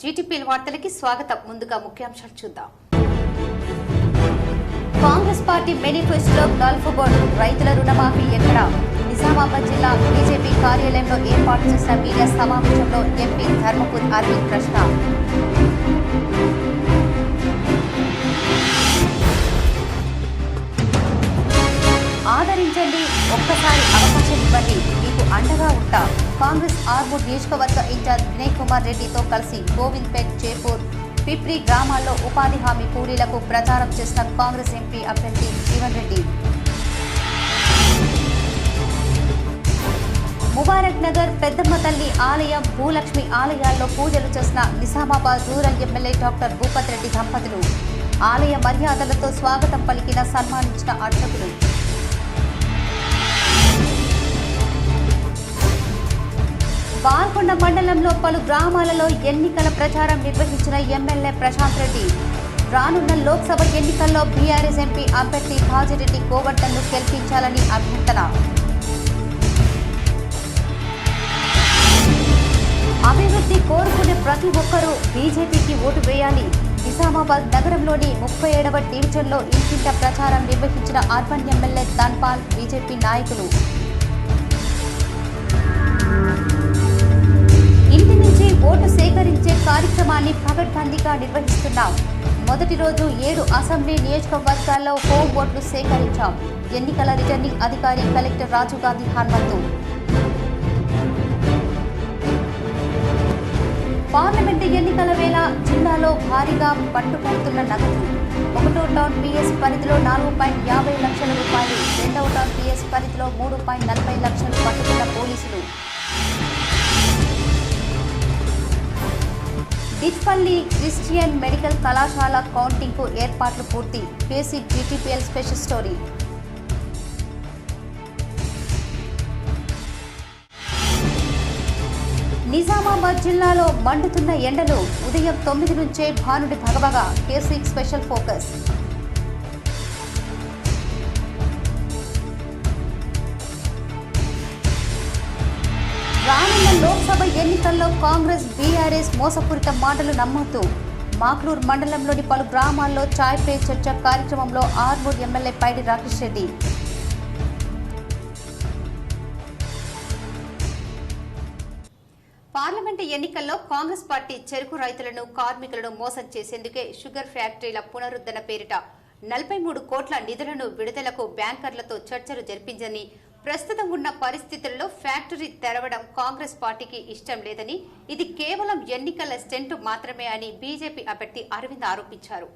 GTP వార్తలకి స్వాగతం. ముందుగా ముఖ్యాంశాలు చూద్దాం. కాంగ్రెస్ పార్టీ మేనిఫెస్టోలో గల్ఫ్ బోర్డు రైతుల రుణమాఫీ ఎక్కడ? నిజామాబాద్ జిల్లా బీజేపీ కార్యాలయంలో ఏర్పాటు చేసిన మీడియా సమావేశంలో ఎంపీ ధర్మపురి అరవింద్ ప్రశ్న. ఆదరించండి, ఒక్కసారి అవకాశం ఇవ్వండి, మీకు అండగా ఉంటా. కాంగ్రెస్ ఆర్మూర్ నియోజకవర్గ ఇన్ఛార్జ్ వినయ్ కుమార్ రెడ్డితో కలిసి గోవింద్పేట్, చేపూర్, పిప్రి గ్రామాల్లో ఉపాధి హామీ కూలీలకు ప్రచారం చేసిన కాంగ్రెస్ ఎంపీ అభ్యర్థి జీవన్ రెడ్డి. ముబారక్ నగర్ పెద్దమ్మ తల్లి ఆలయం, భూలక్ష్మి ఆలయాల్లో పూజలు చేసిన Nizamabad rural MLA doctor Bhupath Reddy దంపతులు. ఆలయ మర్యాదలతో స్వాగతం పలికిన సన్మానించిన అర్చకులు. బాల్కొండ మండలంలో పలు గ్రామాలలో ఎన్నికల ప్రచారం నిర్వహించిన ఎమ్మెల్యే ప్రశాంత్ రెడ్డి. రానున్న లోక్సభ ఎన్నికల్లో బీఆర్ఎస్ ఎంపీ అభ్యర్థి భాజిరెడ్డి కోవర్ధన్ను గెలిపించాలని అభ్యర్థన. అభివృద్ధి కోరుకునే ప్రతి ఒక్కరూ బీజేపీకి ఓటు వేయాలి. నిజామాబాద్ నగరంలోని 37వ డివిజన్లో ఇంటింట ప్రచారం నిర్వహించిన అర్బన్ ఎమ్మెల్యే ధన్పాల్, బీజేపీ నాయకులు. ఇంటి నుంచి ఓటు సేకరించే కార్యక్రమాన్ని పకడ్బందీగా నిర్వహిస్తున్నాం. మొదటి రోజు 7 అసెంబ్లీ నియోజకవర్గాల్లో హోం ఓట్లు సేకరించాం. ఎన్నికల రిటర్నింగ్ అధికారి కలెక్టర్ రాజీవ్ గాంధీ హనుమంతు. పార్లమెంటు ఎన్నికల వేళ జిల్లాలో భారీగా పట్టుబడుతున్న నగదు. 1వ టౌన్ పిఎస్ పరిధిలో 4.50 లక్షల రూపాయలు, 2వ టౌన్ పిఎస్ పరిధిలో 3.40 లక్షలు పట్టుకున్న పోలీసులు. డిచ్పల్లి క్రిస్టియన్ మెడికల్ కళాశాల కౌంటింగ్కు ఏర్పాట్లు పూర్తి. Basic GTPL special story. Nizamabad జిల్లాలో మండుతున్న ఎండలు. ఉదయం 9 నుంచే భానుడి భగభగ. కేసీక్ స్పెషల్ ఫోకస్. రానున్న లోక్సభ ఎన్నికల్లో కాంగ్రెస్, బీఆర్ఎస్ మోసపూరిత మాటలు నమ్మొద్దు. మాక్లూర్ మండలంలోని పలు గ్రామాల్లో చాయ్ పే చర్చ కార్యక్రమంలో ఆర్మూర్ ఎమ్మెల్యే పైడి రాకేష్ రెడ్డి. పార్లమెంటు ఎన్నికల్లో కాంగ్రెస్ పార్టీ చెరుకు రైతులను, కార్మికులను మోసం చేసేందుకే షుగర్ ఫ్యాక్టరీల పునరుద్ధరణ పేరిట 43 కోట్ల నిధులను విడుదలకు బ్యాంకర్లతో చర్చలు జరిపించని, ప్రస్తుతం ఉన్న పరిస్థితుల్లో ఫ్యాక్టరీ తెరవడం కాంగ్రెస్ పార్టీకి ఇష్టం లేదని, ఇది కేవలం ఎన్నికల స్టెంట్ మాత్రమే అని బీజేపీ అభ్యర్థి అరవింద్ ఆరోపించారు.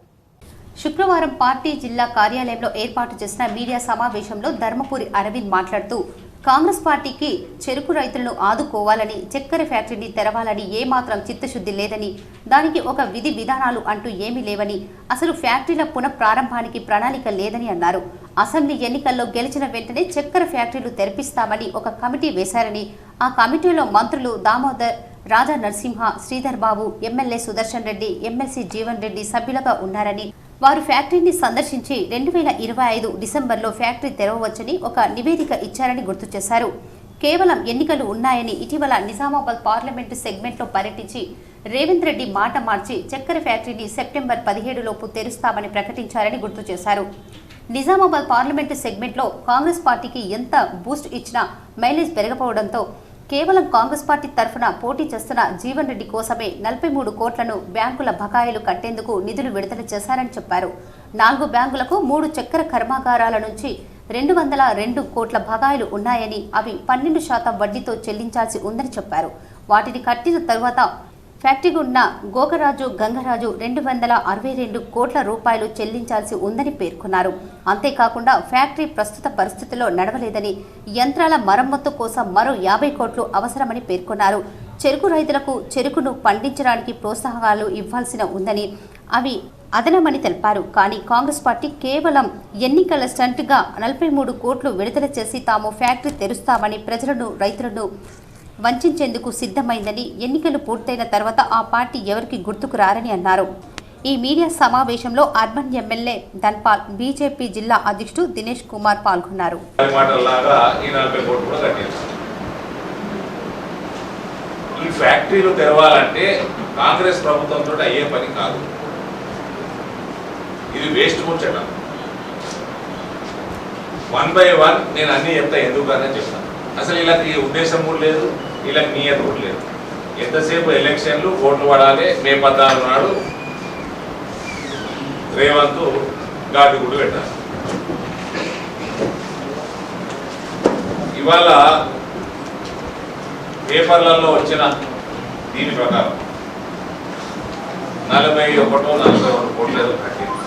శుక్రవారం పార్టీ జిల్లా కార్యాలయంలో ఏర్పాటు చేసిన మీడియా సమావేశంలో ధర్మపురి అరవింద్ మాట్లాడుతూ, కాంగ్రెస్ పార్టీకి చెరుకు రైతులను ఆదుకోవాలని, చక్కెర ఫ్యాక్టరీని తెరవాలని ఏమాత్రం చిత్తశుద్ధి లేదని, దానికి ఒక విధి విధానాలు అంటూ ఏమీ లేవని, అసలు ఫ్యాక్టరీల పునఃప్రారంభానికి ప్రణాళిక లేదని అన్నారు. అసెంబ్లీ ఎన్నికల్లో గెలిచిన వెంటనే చక్కెర ఫ్యాక్టరీలు తెరిపిస్తామని ఒక కమిటీ వేశారని, ఆ కమిటీలో మంత్రులు దామోదర్ రాజా, నరసింహ, శ్రీధర్ బాబు, ఎమ్మెల్యే సుదర్శన్ రెడ్డి, ఎమ్మెల్సీ జీవన్ రెడ్డి సభ్యులుగా ఉన్నారని, వారు ఫ్యాక్టరీని సందర్శించి 2025 డిసెంబర్లో ఫ్యాక్టరీ తెరవవచ్చని ఒక నివేదిక ఇచ్చారని గుర్తు చేశారు. కేవలం ఎన్నికలు ఉన్నాయని ఇటీవల నిజామాబాద్ పార్లమెంటు సెగ్మెంట్లో పర్యటించి రేవంత్ రెడ్డి మాట మార్చి చక్కెర ఫ్యాక్టరీని సెప్టెంబర్ 17 లోపు తెరుస్తామని ప్రకటించారని గుర్తు చేశారు. నిజామాబాద్ పార్లమెంటు సెగ్మెంట్లో కాంగ్రెస్ పార్టీకి ఎంత బూస్ట్ ఇచ్చినా మైలేజ్ పెరగకపోవడంతో కేవలం కాంగ్రెస్ పార్టీ తరఫున పోటీ చేస్తున్న జీవన్ రెడ్డి కోసమే 43 కోట్లను బ్యాంకుల బకాయిలు కట్టేందుకు నిధులు విడుదల చేశారని చెప్పారు. 4 బ్యాంకులకు 3 చక్కెర కర్మాగారాల నుంచి 202 కోట్ల బకాయిలు ఉన్నాయని, అవి 12% వడ్డీతో చెల్లించాల్సి ఉందని చెప్పారు. వాటిని కట్టిన తరువాత ఫ్యాక్టరీకి ఉన్న గోకరాజు, గంగరాజు 262 కోట్ల రూపాయలు చెల్లించాల్సి ఉందని పేర్కొన్నారు. అంతేకాకుండా ఫ్యాక్టరీ ప్రస్తుత పరిస్థితుల్లో నడవలేదని, యంత్రాల మరమ్మతు కోసం మరో 50 కోట్లు అవసరమని పేర్కొన్నారు. చెరుకు రైతులకు చెరుకును పండించడానికి ప్రోత్సాహకాలు ఇవ్వాల్సిన ఉందని, అవి అదనమని తెలిపారు. కానీ కాంగ్రెస్ పార్టీ కేవలం ఎన్నికల స్టంట్గా 43 కోట్లు విడుదల చేసి తాము ఫ్యాక్టరీ తెరుస్తామని ప్రజలను, రైతులను వంచేందుకు సిద్ధమైందని, ఎన్నికలు పూర్తయిన తర్వాత ఆ పార్టీ ఎవరికి గుర్తుకు రారని అన్నారు. ఈ మీడియా సమావేశంలో అర్బన్ ఎమ్మెల్యే ధన్పాల్, బీజేపీ జిల్లా అధ్యక్షుడు దినేష్ కుమార్ పాల్గొన్నారు. ఈ ఫ్యాక్టరీలు తెరవాలంటే కాంగ్రెస్ ప్రభుత్వంతో అయ్యే పని కాదు. ఇది వేస్ట్ ముచ్చట. 1 by 1 నేను అన్నీ చెప్తా, ఎందుకనే చెప్తాను. అసలు వీళ్ళకి ఉద్దేశం కూడా లేదు, వీళ్ళకి నియత కూడా లేదు. ఎంతసేపు ఎలక్షన్లు, ఓట్లు పడాలి. మే 14 నాడు రేవంత్ ఘాటు కూడా పెట్టాలి. ఇవాళ పేపర్లలో వచ్చిన దీని ప్రకారం 41-42 కోట్లు ఏదో కట్టింది.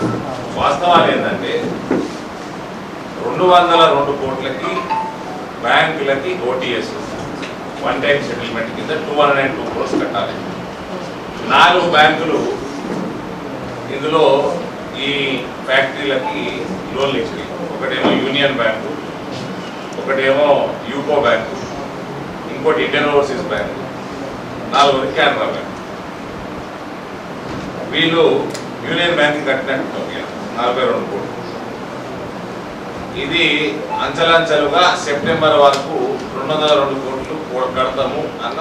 వాస్తవాలు ఏంటంటే 202 కోట్లకి బ్యాంకులకి ఓటీఎస్ వన్ టైం సెటిల్మెంట్ కింద 202 క్రోర్స్ కట్టాలి. 4 బ్యాంకులు ఇందులో ఈ ఫ్యాక్టరీలకి లోన్లు ఇచ్చాయి. ఒకటేమో యూనియన్ బ్యాంకు, ఒకటేమో యూకో బ్యాంకు, ఇంకోటి ఇండియన్ ఓవర్సీస్ బ్యాంకు, 4వది కెనరా బ్యాంక్. వీళ్ళు యూనియన్ బ్యాంక్ కట్టినట్టు 42 కోట్లు. ఇది అంచెలంచెలుగా సెప్టెంబర్ వరకు 202 కోట్లు కడతాము అన్న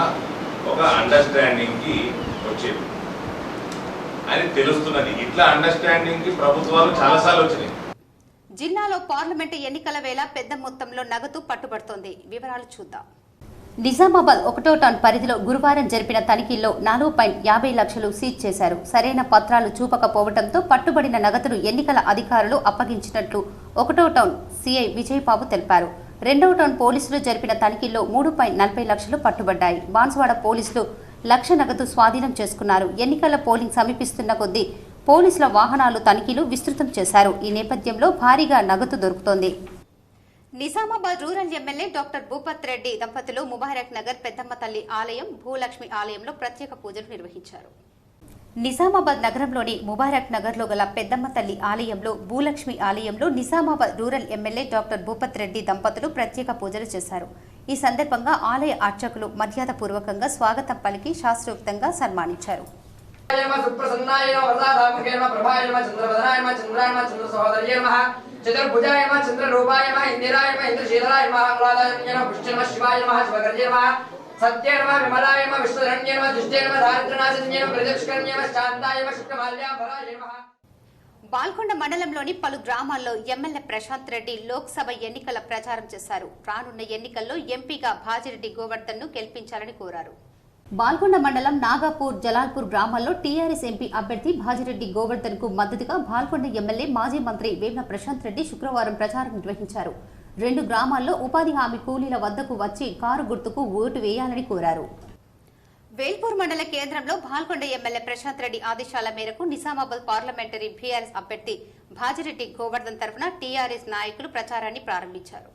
ఒక అండర్స్టాండింగ్కి వచ్చేది అని తెలుస్తున్నది. ఇట్లా అండర్స్టాండింగ్కి ప్రభుత్వాలు చాలాసార్లు వచ్చినాయి. జిల్లాలో పార్లమెంటు ఎన్నికల వేళ పెద్ద మొత్తంలో నగదు పట్టుబడుతోంది. వివరాలు చూద్దాం. నిజామాబాద్ 1వ టౌన్ పరిధిలో గురువారం జరిపిన తనిఖీల్లో 4.50 లక్షలు సీజ్ చేశారు. సరైన పత్రాలు చూపకపోవడంతో పట్టుబడిన నగదును ఎన్నికల అధికారులు అప్పగించినట్లు 1వ టౌన్ సీఐ విజయబాబు తెలిపారు. 2వ టౌన్ పోలీసులు జరిపిన తనిఖీల్లో 3.40 లక్షలు పట్టుబడ్డాయి. బాన్సువాడ పోలీసులు 1 లక్ష నగదు స్వాధీనం చేసుకున్నారు. ఎన్నికల పోలింగ్ సమీపిస్తున్న కొద్దీ పోలీసుల వాహనాలు తనిఖీలు విస్తృతం చేశారు. ఈ నేపథ్యంలో భారీగా నగదు దొరుకుతోంది. Nizamabad rural MLA doctor Bhupath Reddy దంపతులు ముబారక్ నగర్ పెద్దమ్మ తల్లి ఆలయం, భూలక్ష్మి ఆలయంలో ప్రత్యేక పూజలు నిర్వహించారు. నిజామాబాద్ నగరంలోని ముబారక్ నగర్లో గల పెద్దమ్మ తల్లి ఆలయంలో, భూలక్ష్మి ఆలయంలో Nizamabad rural MLA doctor Bhupath Reddy దంపతులు ప్రత్యేక పూజలు చేశారు. ఈ సందర్భంగా ఆలయ అర్చకులు మర్యాదపూర్వకంగా స్వాగతం పలికి శాస్త్రోక్తంగా సన్మానించారు. चतुर्भुजाय नमः, चंद्ररूपाय नमः, इंदिराय नमः, इंद्रशीलाय नमः, आह्लादाय नमः, पुष्य नमः, शिवाय नमः, शिवगर्जे नमः, सत्य नमः, विमलाय नमः, विष्णुधरण्ये नमः, दुष्टे नमः, दारिद्र्यनाशन्ये नमः, प्रदक्षिण्ये नमः, शांताय नमः, शुक्लमाल्याम्बराय नमः. బాల్కొండ మండలంలోని పలు గ్రామాల్లో ఎమ్మెల్యే ప్రశాంత్ రెడ్డి లోక్సభ ఎన్నికల ప్రచారం చేశారు. రానున్న ఎన్నికల్లో ఎంపీగా భాజిరెడ్డి గోవర్ధన్ ను గెలిపించాలని కోరారు. బాల్కొండ మండలం నాగాపూర్, జలాల్పూర్ గ్రామాల్లో టీఆర్ఎస్ ఎంపీ అభ్యర్థి భాజిరెడ్డి గోవర్ధన్ కు మద్దతుగా బాల్కొండ ఎమ్మెల్యే మాజీ మంత్రి వేమ్న ప్రశాంత్ రెడ్డి శుక్రవారం ప్రచారం నిర్వహించారు. 2 గ్రామాల్లో ఉపాధి హామీ కూలీల వద్దకు వచ్చి కారు గుర్తుకు ఓటు వేయాలని కోరారు. వేల్పూర్ మండల కేంద్రంలో బాల్కొండ ఎమ్మెల్యే ప్రశాంత్ రెడ్డి ఆదేశాల మేరకు నిజామాబాద్ పార్లమెంటరీ బీఆర్ఎస్ అభ్యర్థి భాజిరెడ్డి గోవర్ధన్ తరఫున టీఆర్ఎస్ నాయకులు ప్రచారాన్ని ప్రారంభించారు.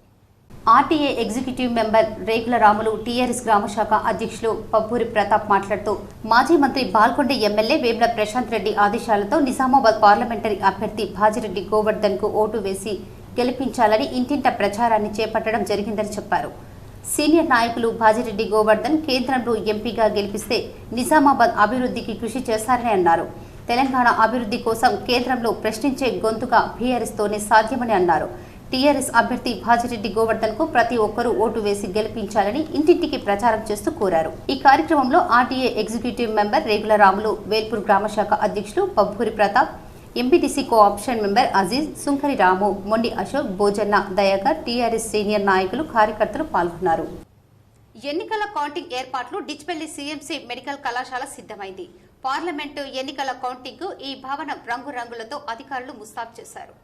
ఆర్టీఏ ఎగ్జిక్యూటివ్ మెంబర్ రేకుల రాములు, టీఆర్ఎస్ గ్రామశాఖ అధ్యక్షులు పబ్బూరి ప్రతాప్ మాట్లాడుతూ మాజీ మంత్రి బాల్కొండ ఎమ్మెల్యే వేమ్ల ప్రశాంత్ రెడ్డి ఆదేశాలతో నిజామాబాద్ పార్లమెంటరీ అభ్యర్థి భాజిరెడ్డి గోవర్ధన్ కు ఓటు వేసి గెలిపించాలని ఇంటింట ప్రచారాన్ని చేపట్టడం జరిగిందని చెప్పారు. సీనియర్ నాయకులు భాజిరెడ్డి గోవర్ధన్ కేంద్రంలో ఎంపీగా గెలిపిస్తే నిజామాబాద్ అభివృద్ధికి కృషి చేస్తారని అన్నారు. తెలంగాణ అభివృద్ధి కోసం కేంద్రంలో ప్రశ్నించే గొంతుగా బీఆర్ఎస్ తోనే సాధ్యమని అన్నారు. టీఆర్ఎస్ అభ్యర్థి భాజిరెడ్డి గోవర్ధన్ కు ప్రతి ఒక్కరూ ఓటు వేసి గెలిపించాలని ఇంటింటికి ప్రచారం చేస్తూ కోరారు. ఈ కార్యక్రమంలో RTA executive member Regula Ramulu, Velpur గ్రామశాఖ అధ్యక్షులు Pabburi Pratap, MPTC co option member Aziz, Sunkari Ramu, Mondi Ashok, Bhojanna, Dayakar, TRS senior నాయకులు, కార్యకర్తలు పాల్గొన్నారు. ఎన్నికల కౌంటింగ్ ఏర్పాట్లు డిచ్పల్లి సీఎంసీ మెడికల్ కళాశాల సిద్ధమైంది. పార్లమెంటు ఎన్నికల కౌంటింగ్ కు ఈ భవనం రంగురంగులతో అధికారులు ముస్తాబు చేశారు.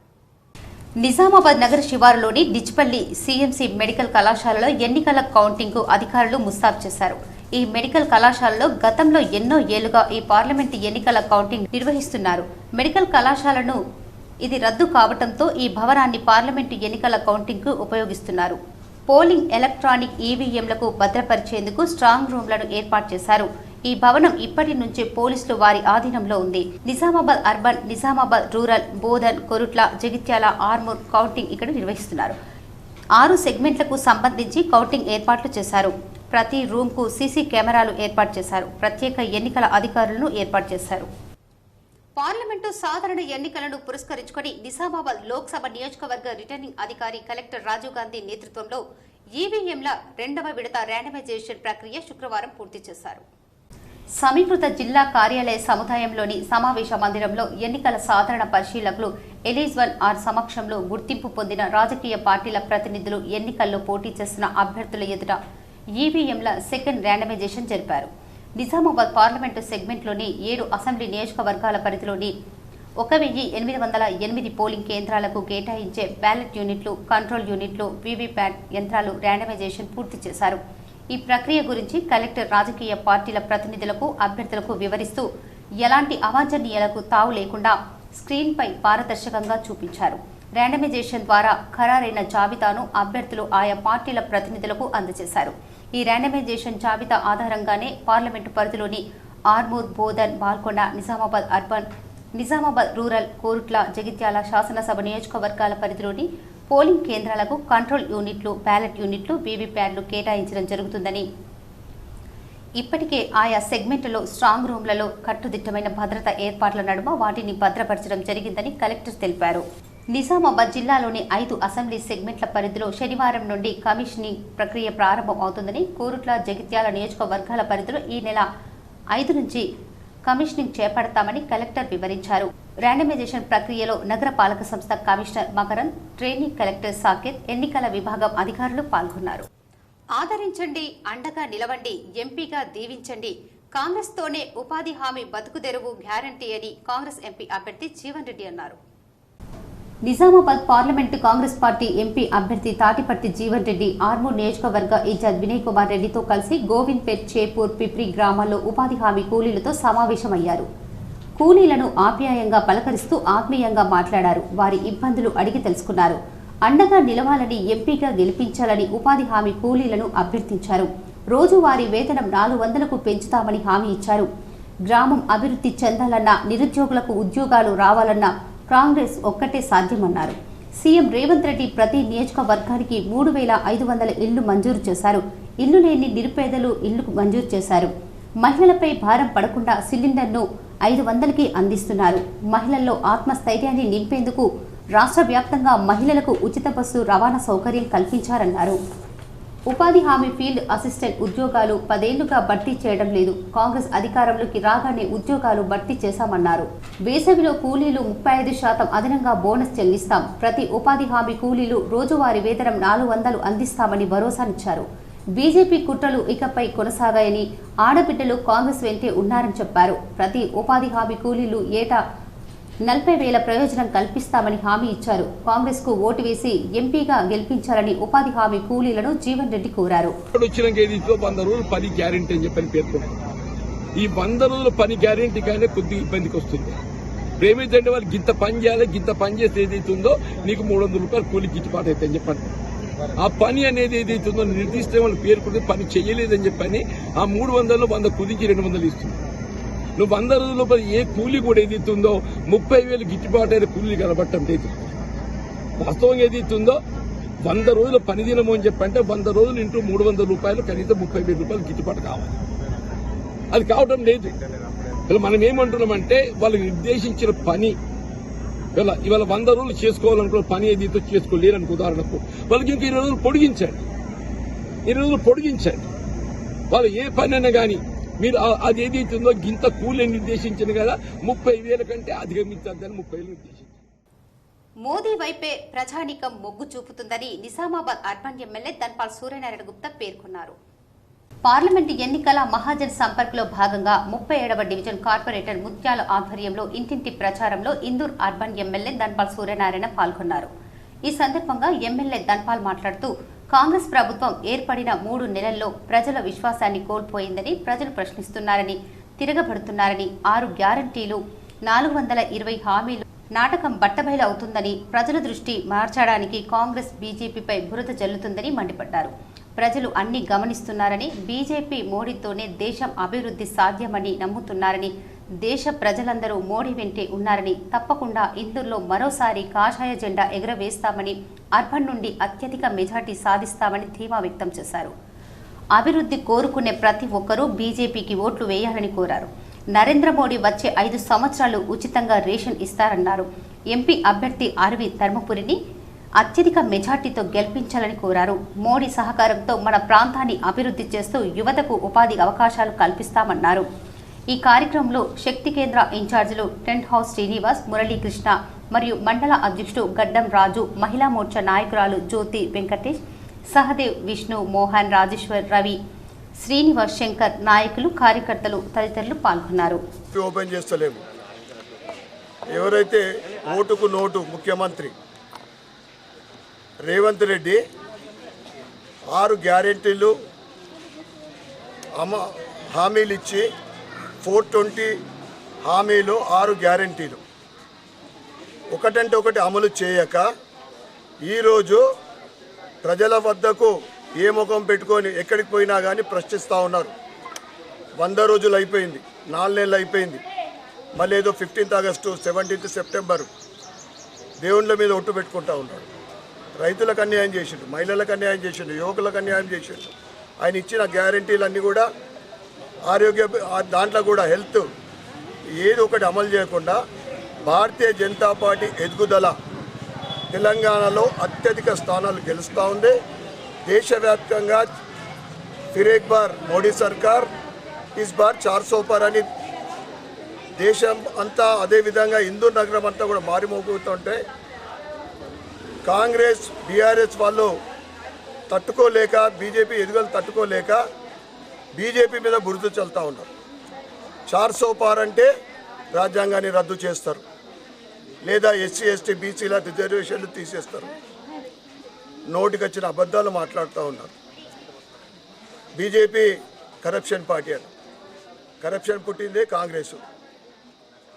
నిజామాబాద్ నగర శివారులోని డిచ్పల్లి సీఎంసీ మెడికల్ కళాశాలలో ఎన్నికల కౌంటింగ్ కు అధికారులు ముస్తాబు చేశారు. ఈ మెడికల్ కళాశాలలో గతంలో ఎన్నో ఏళ్లుగా ఈ పార్లమెంటు ఎన్నికల కౌంటింగ్ నిర్వహిస్తున్నారు. మెడికల్ కళాశాలను ఇది రద్దు కావడంతో ఈ భవనాన్ని పార్లమెంటు ఎన్నికల కౌంటింగ్ కు ఉపయోగిస్తున్నారు. పోలింగ్ ఎలక్ట్రానిక్ ఈవీఎంలకు భద్రపరిచేందుకు స్ట్రాంగ్ రూమ్లను ఏర్పాటు చేశారు. ఈ భవనం ఇప్పటి నుంచే పోలీసులు వారి ఆధీనంలో ఉంది. Nizamabad urban, Nizamabad rural, Bodhan, Korutla, Jagtial, Armoor counting ఇక్కడ నిర్వహిస్తున్నారు. 6 సెగ్మెంట్లకు సంబంధించి కౌంటింగ్ ఏర్పాట్లు చేశారు. ప్రతి రూమ్కు సీసీ కెమెరాలు ఏర్పాటు చేశారు. ప్రత్యేక ఎన్నికల అధికారులను ఏర్పాటు చేశారు. పార్లమెంటు సాధారణ ఎన్నికలను పురస్కరించుకొని నిజామాబాద్ లోక్సభ నియోజకవర్గ రిటర్నింగ్ అధికారి కలెక్టర్ రాజీవ్ గాంధీ నేతృత్వంలో ఈవీఎంల రెండవ విడత ర్యాండమైజేషన్ ప్రక్రియ శుక్రవారం పూర్తి చేశారు. సమీకృత జిల్లా కార్యాలయ సముదాయంలోని సమావేశ మందిరంలో ఎన్నికల సాధారణ పరిశీలకులు ఎలిజ్వన్ ఆర్ సమక్షంలో గుర్తింపు పొందిన రాజకీయ పార్టీల ప్రతినిధులు ఎన్నికల్లో పోటీ చేసిన అభ్యర్థుల ఎదుట ఈవీఎంల సెకండ్ ర్యాండమైజేషన్ జరిపారు. నిజామాబాద్ పార్లమెంటు సెగ్మెంట్లోని 7 అసెంబ్లీ నియోజకవర్గాల పరిధిలోని 1808 పోలింగ్ కేంద్రాలకు కేటాయించే బ్యాలెట్ యూనిట్లు, కంట్రోల్ యూనిట్లు, వీవీప్యాట్ యంత్రాలు ర్యాండమైజేషన్ పూర్తి చేశారు. ఈ ప్రక్రియ గురించి కలెక్టర్ రాజకీయ పార్టీల ప్రతినిధులకు, అభ్యర్థులకు వివరిస్తూ ఎలాంటి అవాంఛనీయాలకు తావు లేకుండా స్క్రీన్పై పారదర్శకంగా చూపించారు. ర్యాండమైజేషన్ ద్వారా ఖరారైన జాబితాను అభ్యర్థులు ఆయా పార్టీల ప్రతినిధులకు అందజేశారు. ఈ ర్యాండమైజేషన్ జాబితా ఆధారంగానే పార్లమెంటు పరిధిలోని ఆర్మూర్, బోధన్, బాల్కొండ, నిజామాబాద్ అర్బన్, నిజామాబాద్ రూరల్, కోరుట్ల, జగిత్యాల శాసనసభ నియోజకవర్గాల పరిధిలోని పోలింగ్ కేంద్రాలకు కంట్రోల్ యూనిట్లు, బ్యాలెట్ యూనిట్లు, వీవీప్యాడ్లు కేటాయించడం జరుగుతుందని, ఇప్పటికే ఆయా సెగ్మెంట్లలో స్ట్రాంగ్ రూమ్లలో కట్టుదిట్టమైన భద్రతా ఏర్పాట్ల నడుమ వాటిని భద్రపరచడం జరిగిందని కలెక్టర్ తెలిపారు. నిజామాబాద్ జిల్లాలోని 5 అసెంబ్లీ సెగ్మెంట్ల పరిధిలో శనివారం నుండి కమిషనింగ్ ప్రక్రియ ప్రారంభం అవుతుందని, కోరుట్ల, జగిత్యాల నియోజకవర్గాల పరిధిలో ఈ నెల 5 నుంచి కమిషనింగ్ చేపడతామని కలెక్టర్ వివరించారు. ర్యాండమైజేషన్ ప్రక్రియలో నగర పాలక సంస్థ commissioner Makarand, training collector Saketh, ఎన్నికల విభాగం అధికారులు పాల్గొన్నారు. ఆదరించండి, అండగా నిలవండి, ఎంపీగా దీవించండి. కాంగ్రెస్తోనే ఉపాధి హామీ బతుకుదెరువు గ్యారంటీ అని కాంగ్రెస్ ఎంపీ అభ్యర్థి జీవన్ రెడ్డి అన్నారు. Nizamabad parliament Congress party MP అభ్యర్థి తాటిపర్తి జీవన్ రెడ్డి ఆర్మూర్ నియోజకవర్గ ఇన్ఛార్జ్ వినయ్ కుమార్ రెడ్డితో కలిసి గోవింద్పేట్, చేపూర్, పిప్రి గ్రామాల్లో ఉపాధి హామీ కూలీలతో సమావేశమయ్యారు. కూలీలను ఆప్యాయంగా పలకరిస్తూ ఆత్మీయంగా మాట్లాడారు. వారి ఇబ్బందులు అడిగి తెలుసుకున్నారు. అండగా నిలవాలని, ఎంపీగా గెలిపించాలని ఉపాధి హామీ కూలీలను అభ్యర్థించారు. రోజువారీ వేతనం 400కు పెంచుతామని హామీ ఇచ్చారు. గ్రామం అభివృద్ధి చెందాలన్నా, నిరుద్యోగులకు ఉద్యోగాలు రావాలన్నా కాంగ్రెస్ ఒక్కటే సాధ్యమన్నారు. సీఎం రేవంత్ రెడ్డి ప్రతి నియోజకవర్గానికి 3500 ఇళ్లు మంజూరు చేశారు. ఇల్లు లేని నిరుపేదలు ఇళ్లు మంజూరు చేశారు. మహిళలపై భారం పడకుండా సిలిండర్ను 500కి అందిస్తున్నారు. మహిళల్లో ఆత్మస్థైర్యాన్ని నింపేందుకు రాష్ట్ర వ్యాప్తంగా మహిళలకు ఉచిత బస్సు రవాణా సౌకర్యం కల్పించారన్నారు. ఉపాధి హామీ ఫీల్డ్ అసిస్టెంట్ ఉద్యోగాలు 10 ఏళ్లుగా భర్తీ చేయడం లేదు. కాంగ్రెస్ అధికారంలోకి రాగానే ఉద్యోగాలు భర్తీ చేశామన్నారు. వేసవిలో కూలీలు 35% అదనంగా బోనస్ చెల్లిస్తాం. ప్రతి ఉపాధి హామీ కూలీలు రోజువారీ వేతనం 400 అందిస్తామని భరోసానిచ్చారు. బీజేపీ కుట్రలు ఇకపై కొనసాగాయని, ఆడబిడ్డలు కాంగ్రెస్ వెంటే ఉన్నారని చెప్పారు. ప్రతి ఉపాధి హామీ కూలీలు ఏటా 40,000 ప్రయోజనం కల్పిస్తామని హామీ ఇచ్చారు. కాంగ్రెస్ కు ఓటు వేసి ఎంపీగా గెలిపించాలని ఉపాధి హామీ కూలీలను జీవన్ రెడ్డి కోరారు. 100 రోజులు పని గ్యారెంటీ అని చెప్పని పేర్కొన్నారు. ఈ 100 రోజుల పని గ్యారెంటీ కానీ కొద్దిగా ఇబ్బందికి వస్తుంది. ఏమైతే వాళ్ళు గింత పని చేయాలి, గింత పని చేస్తే ఏదైతుందో నీకు 300 రూపాయలు కూలి గిట్టుబాటు అయితే అని చెప్పండి. ఆ పని అనేది ఏదైతుందో నిర్దిష్ట వాళ్ళు పేర్కొంటే పని చేయలేదని చెప్పని ఆ 300లో 100 కుదించి 200 ఇస్తుంది. నువ్వు 100 రోజుల ఏ కూలీ కూడా ఏదైతుందో 30,000 గిట్టుబాటు అయిన కూలీ కనబట్టం లేదు. వాస్తవంగా ఏదైతుందో 100 రోజుల పని దినము అని చెప్పంటే 100 రోజులు ఇంటూ 300 రూపాయలు కనీసం 30,000 రూపాయలు గిట్టుబాటు కావాలి. అది కావటం లేదు. మనం ఏమంటున్నామంటే వాళ్ళు నిర్దేశించిన పని ఇవాళ 100 రోజులు చేసుకోవాలనుకున్న పని ఏదైతే చేసుకోలేరనుకో, ఉదాహరణకు వాళ్ళకి ఇంక 20 రోజులు పొడిగించండి. 20 రోజులు పొడిగించండి. వాళ్ళు ఏ పని అయినా కానీ మీరు అది ఏదైతుందో గింత కూలీ నిర్దేశించింది కదా 30,000 కంటే అధిగమించద్దని 30,000 నిర్దేశించారు. మోదీ వైపే ప్రజానీకం మొగ్గు చూపుతుందని నిజామాబాద్ అర్బన్ ఎమ్మెల్యే ధన్పాల్ సూర్యనారాయణ గుప్తా పేర్కొన్నారు. పార్లమెంటు ఎన్నికల మహాజన్ సంపర్క్ లో భాగంగా 37వ డివిజన్ కార్పొరేటర్ ముత్యాల ఆధ్వర్యంలో ఇంటింటి ప్రచారంలో ఇందూర్ అర్బన్ ఎమ్మెల్యే ధన్పాల్ సూర్యనారాయణ పాల్గొన్నారు. ఈ సందర్భంగా ఎమ్మెల్యే ధన్పాల్ మాట్లాడుతూ కాంగ్రెస్ ప్రభుత్వం ఏర్పడిన 3 నెలల్లో ప్రజల విశ్వాసాన్ని కోల్పోయిందని, ప్రజలు ప్రశ్నిస్తున్నారని, తిరగబడుతున్నారని, 6 గ్యారంటీలు, 420 హామీలు నాటకం బట్టబయలు అవుతుందని, ప్రజల దృష్టి మార్చడానికి కాంగ్రెస్ బీజేపీపై బురద జల్లుతుందని మండిపడ్డారు. ప్రజలు అన్ని గమనిస్తున్నారని, బీజేపీ మోడీతోనే దేశం అభివృద్ధి సాధ్యమని నమ్ముతున్నారని, దేశ ప్రజలందరూ మోడీ వెంటే ఉన్నారని, తప్పకుండా ఇందూర్లో మరోసారి కాషాయ జెండా ఎగురవేస్తామని, అర్బన్ నుండి అత్యధిక మెజార్టీ సాధిస్తామని ధీమా వ్యక్తం చేశారు. అభివృద్ధి కోరుకునే ప్రతి ఒక్కరూ బీజేపీకి ఓట్లు వేయాలని కోరారు. నరేంద్ర మోడీ వచ్చే 5 సంవత్సరాలు ఉచితంగా రేషన్ ఇస్తారన్నారు. ఎంపీ అభ్యర్థి ఆర్వి ధర్మపురిని అత్యధిక మెజార్టీతో గెలిపించాలని కోరారు. మోడీ సహకారంతో మన ప్రాంతాన్ని అభివృద్ధి చేస్తూ యువతకు ఉపాధి అవకాశాలు కల్పిస్తామన్నారు. ఈ కార్యక్రమంలో శక్తి కేంద్ర ఇన్ఛార్జీలు టెంట్ హౌస్ శ్రీనివాస్, మురళీకృష్ణ మరియు మండల అధ్యక్షుడు గడ్డం రాజు, మహిళా మోర్చా నాయకురాలు జ్యోతి వెంకటేష్, సహదేవ్, విష్ణు, మోహన్, రాజేశ్వర్, రవి, శ్రీనివాస్, శంకర్, నాయకులు, కార్యకర్తలు తదితరులు పాల్గొన్నారు. ఓపెన్ చేస్తలేము. ఎవరైతే ఓటుకు నోటు ముఖ్యమంత్రి రేవంత్ రెడ్డి 6 గ్యారెంటీలు హామీలు ఇచ్చి 420 హామీలు 6 గ్యారెంటీలు ఒకటంటే ఒకటి అమలు చేయక ఈరోజు ప్రజల వద్దకు ఏ ముఖం పెట్టుకొని ఎక్కడికి పోయినా కానీ ప్రశ్నిస్తూ ఉన్నారు. 100 రోజులు అయిపోయింది, 4 నెలలు అయిపోయింది. మళ్ళీ ఏదో 15th ఆగస్టు 17th సెప్టెంబరు దేవుళ్ళ మీద ఒట్టు పెట్టుకుంటూ ఉన్నాడు. రైతులకు అన్యాయం చేసిండు, మహిళలకు అన్యాయం చేసిండు, యువకులకు అన్యాయం చేసిండు. ఆయన ఇచ్చిన గ్యారెంటీలన్నీ కూడా ఆరోగ్య దాంట్లో కూడా హెల్త్ ఏది ఒకటి అమలు చేయకుండా భారతీయ జనతా పార్టీ ఎదుగుదల తెలంగాణలో అత్యధిక స్థానాలు గెలుస్తూ ఉంది. దేశవ్యాప్తంగా ఫిర్ ఏక్ బార్ మోడీ సర్కార్ ఇస్ బార్ 400 పార్ అని దేశం అంతా, అదేవిధంగా ఇందూర్ నగరం అంతా కూడా మారిమోగుతుంటే కాంగ్రెస్ బీఆర్ఎస్ వాళ్ళు తట్టుకోలేక, బీజేపీ ఎదుగుదల తట్టుకోలేక బీజేపీ మీద బురద చల్లుతూ ఉన్నారు. 400 పార్ అంటే రాజ్యాంగాన్ని రద్దు చేస్తారు, లేదా ఎస్సీ ఎస్టీ బీసీల రిజర్వేషన్లు తీసేస్తారు. నోటికి వచ్చిన అబద్ధాలు మాట్లాడుతూ ఉన్నారు. బీజేపీ కరప్షన్ పార్టీ అని. కరప్షన్ పుట్టిందే కాంగ్రెస్.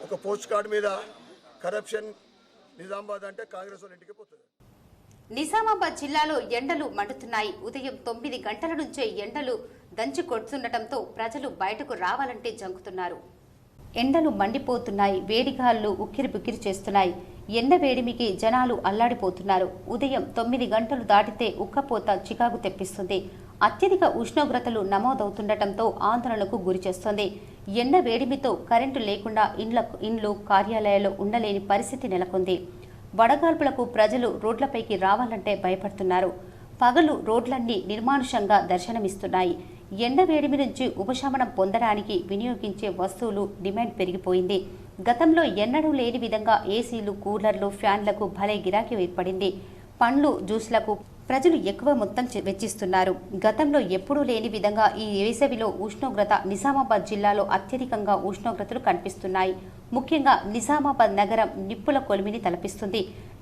ఒక పోస్ట్ కార్డు మీద కరప్షన్ నిజామాబాద్ అంటే కాంగ్రెస్ వాళ్ళ ఇంటికి పోతుంది. నిజామాబాద్ జిల్లాలో ఎండలు మండుతున్నాయి. ఉదయం 9 గంటల నుంచే ఎండలు దంచి కొడుతుండటంతో ప్రజలు బయటకు రావాలంటే జంకుతున్నారు. ఎండలు మండిపోతున్నాయి. వేడిగాళ్లు ఉక్కిరి బిక్కిరి చేస్తున్నాయి. ఎండ వేడిమికి జనాలు అల్లాడిపోతున్నారు. ఉదయం 9 గంటలు దాటితే ఉక్కపోత చికాకు తెప్పిస్తుంది. అత్యధిక ఉష్ణోగ్రతలు నమోదవుతుండటంతో ఆందోళనకు గురి చేస్తోంది. ఎండ వేడిమితో కరెంటు లేకుండా ఇండ్లు, కార్యాలయాల్లో ఉండలేని పరిస్థితి నెలకొంది. వడగాల్పులకు ప్రజలు రోడ్లపైకి రావాలంటే భయపడుతున్నారు. పగలు రోడ్లన్నీ నిర్మానుషంగా దర్శనమిస్తున్నాయి. ఎండ వేడిమి నుంచి ఉపశమనం పొందడానికి వినియోగించే వస్తువులు డిమాండ్ పెరిగిపోయింది. గతంలో ఎన్నడూ లేని విధంగా ఏసీలు, కూలర్లు, ఫ్యాన్లకు భలే గిరాకీ ఏర్పడింది. పండ్లు, జ్యూస్లకు ప్రజలు ఎక్కువ మొత్తం వెచ్చిస్తున్నారు. గతంలో ఎప్పుడూ లేని విధంగా ఈ వేసవిలో ఉష్ణోగ్రత నిజామాబాద్ జిల్లాలో అత్యధికంగా ఉష్ణోగ్రతలు కనిపిస్తున్నాయి. ముఖ్యంగా నిజామాబాద్ నగరం నిప్పుల కొలిమిని తలపిస్తుంది.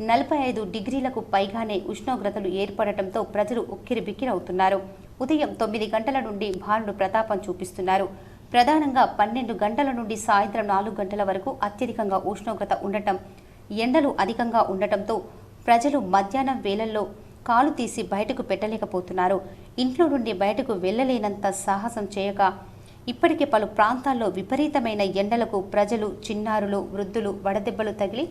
45 డిగ్రీలకు పైగానే ఉష్ణోగ్రతలు ఏర్పడటంతో ప్రజలు ఉక్కిరిబిక్కిరవుతున్నారు. ఉదయం 9 గంటల నుండి భానుడు ప్రతాపం చూపిస్తున్నారు. ప్రధానంగా 12 గంటల నుండి సాయంత్రం 4 గంటల వరకు అత్యధికంగా ఉష్ణోగ్రత ఉండటం, ఎండలు అధికంగా ఉండటంతో ప్రజలు మధ్యాహ్నం వేళల్లో కాలు తీసి బయటకు పెట్టలేకపోతున్నారు. ఇంట్లో నుండి బయటకు వెళ్లలేనంత సాహసం చేయక ఇప్పటికే పలు ప్రాంతాల్లో విపరీతమైన ఎండలకు ప్రజలు, చిన్నారులు, వృద్ధులు వడదెబ్బలు తగిలి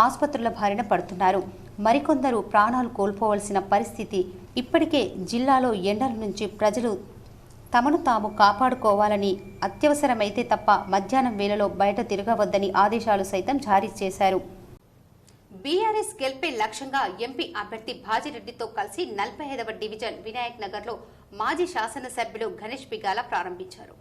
ఆసుపత్రుల బారిన పడుతున్నారు. మరికొందరు ప్రాణాలు కోల్పోవలసిన పరిస్థితి. ఇప్పటికే జిల్లాలో ఎండల నుంచి ప్రజలు తమను తాము కాపాడుకోవాలని, అత్యవసరమైతే తప్ప మధ్యాహ్నం వేళలో బయట తిరగవద్దని ఆదేశాలు సైతం జారీ చేశారు. బీఆర్ఎస్ గెలిపే లక్ష్యంగా ఎంపీ అభ్యర్థి భాజిరెడ్డితో కలిసి 45వ డివిజన్ వినాయక్ నగర్లో మాజీ శాసనసభ్యులు గణేష్ బిగాల ప్రారంభించారు.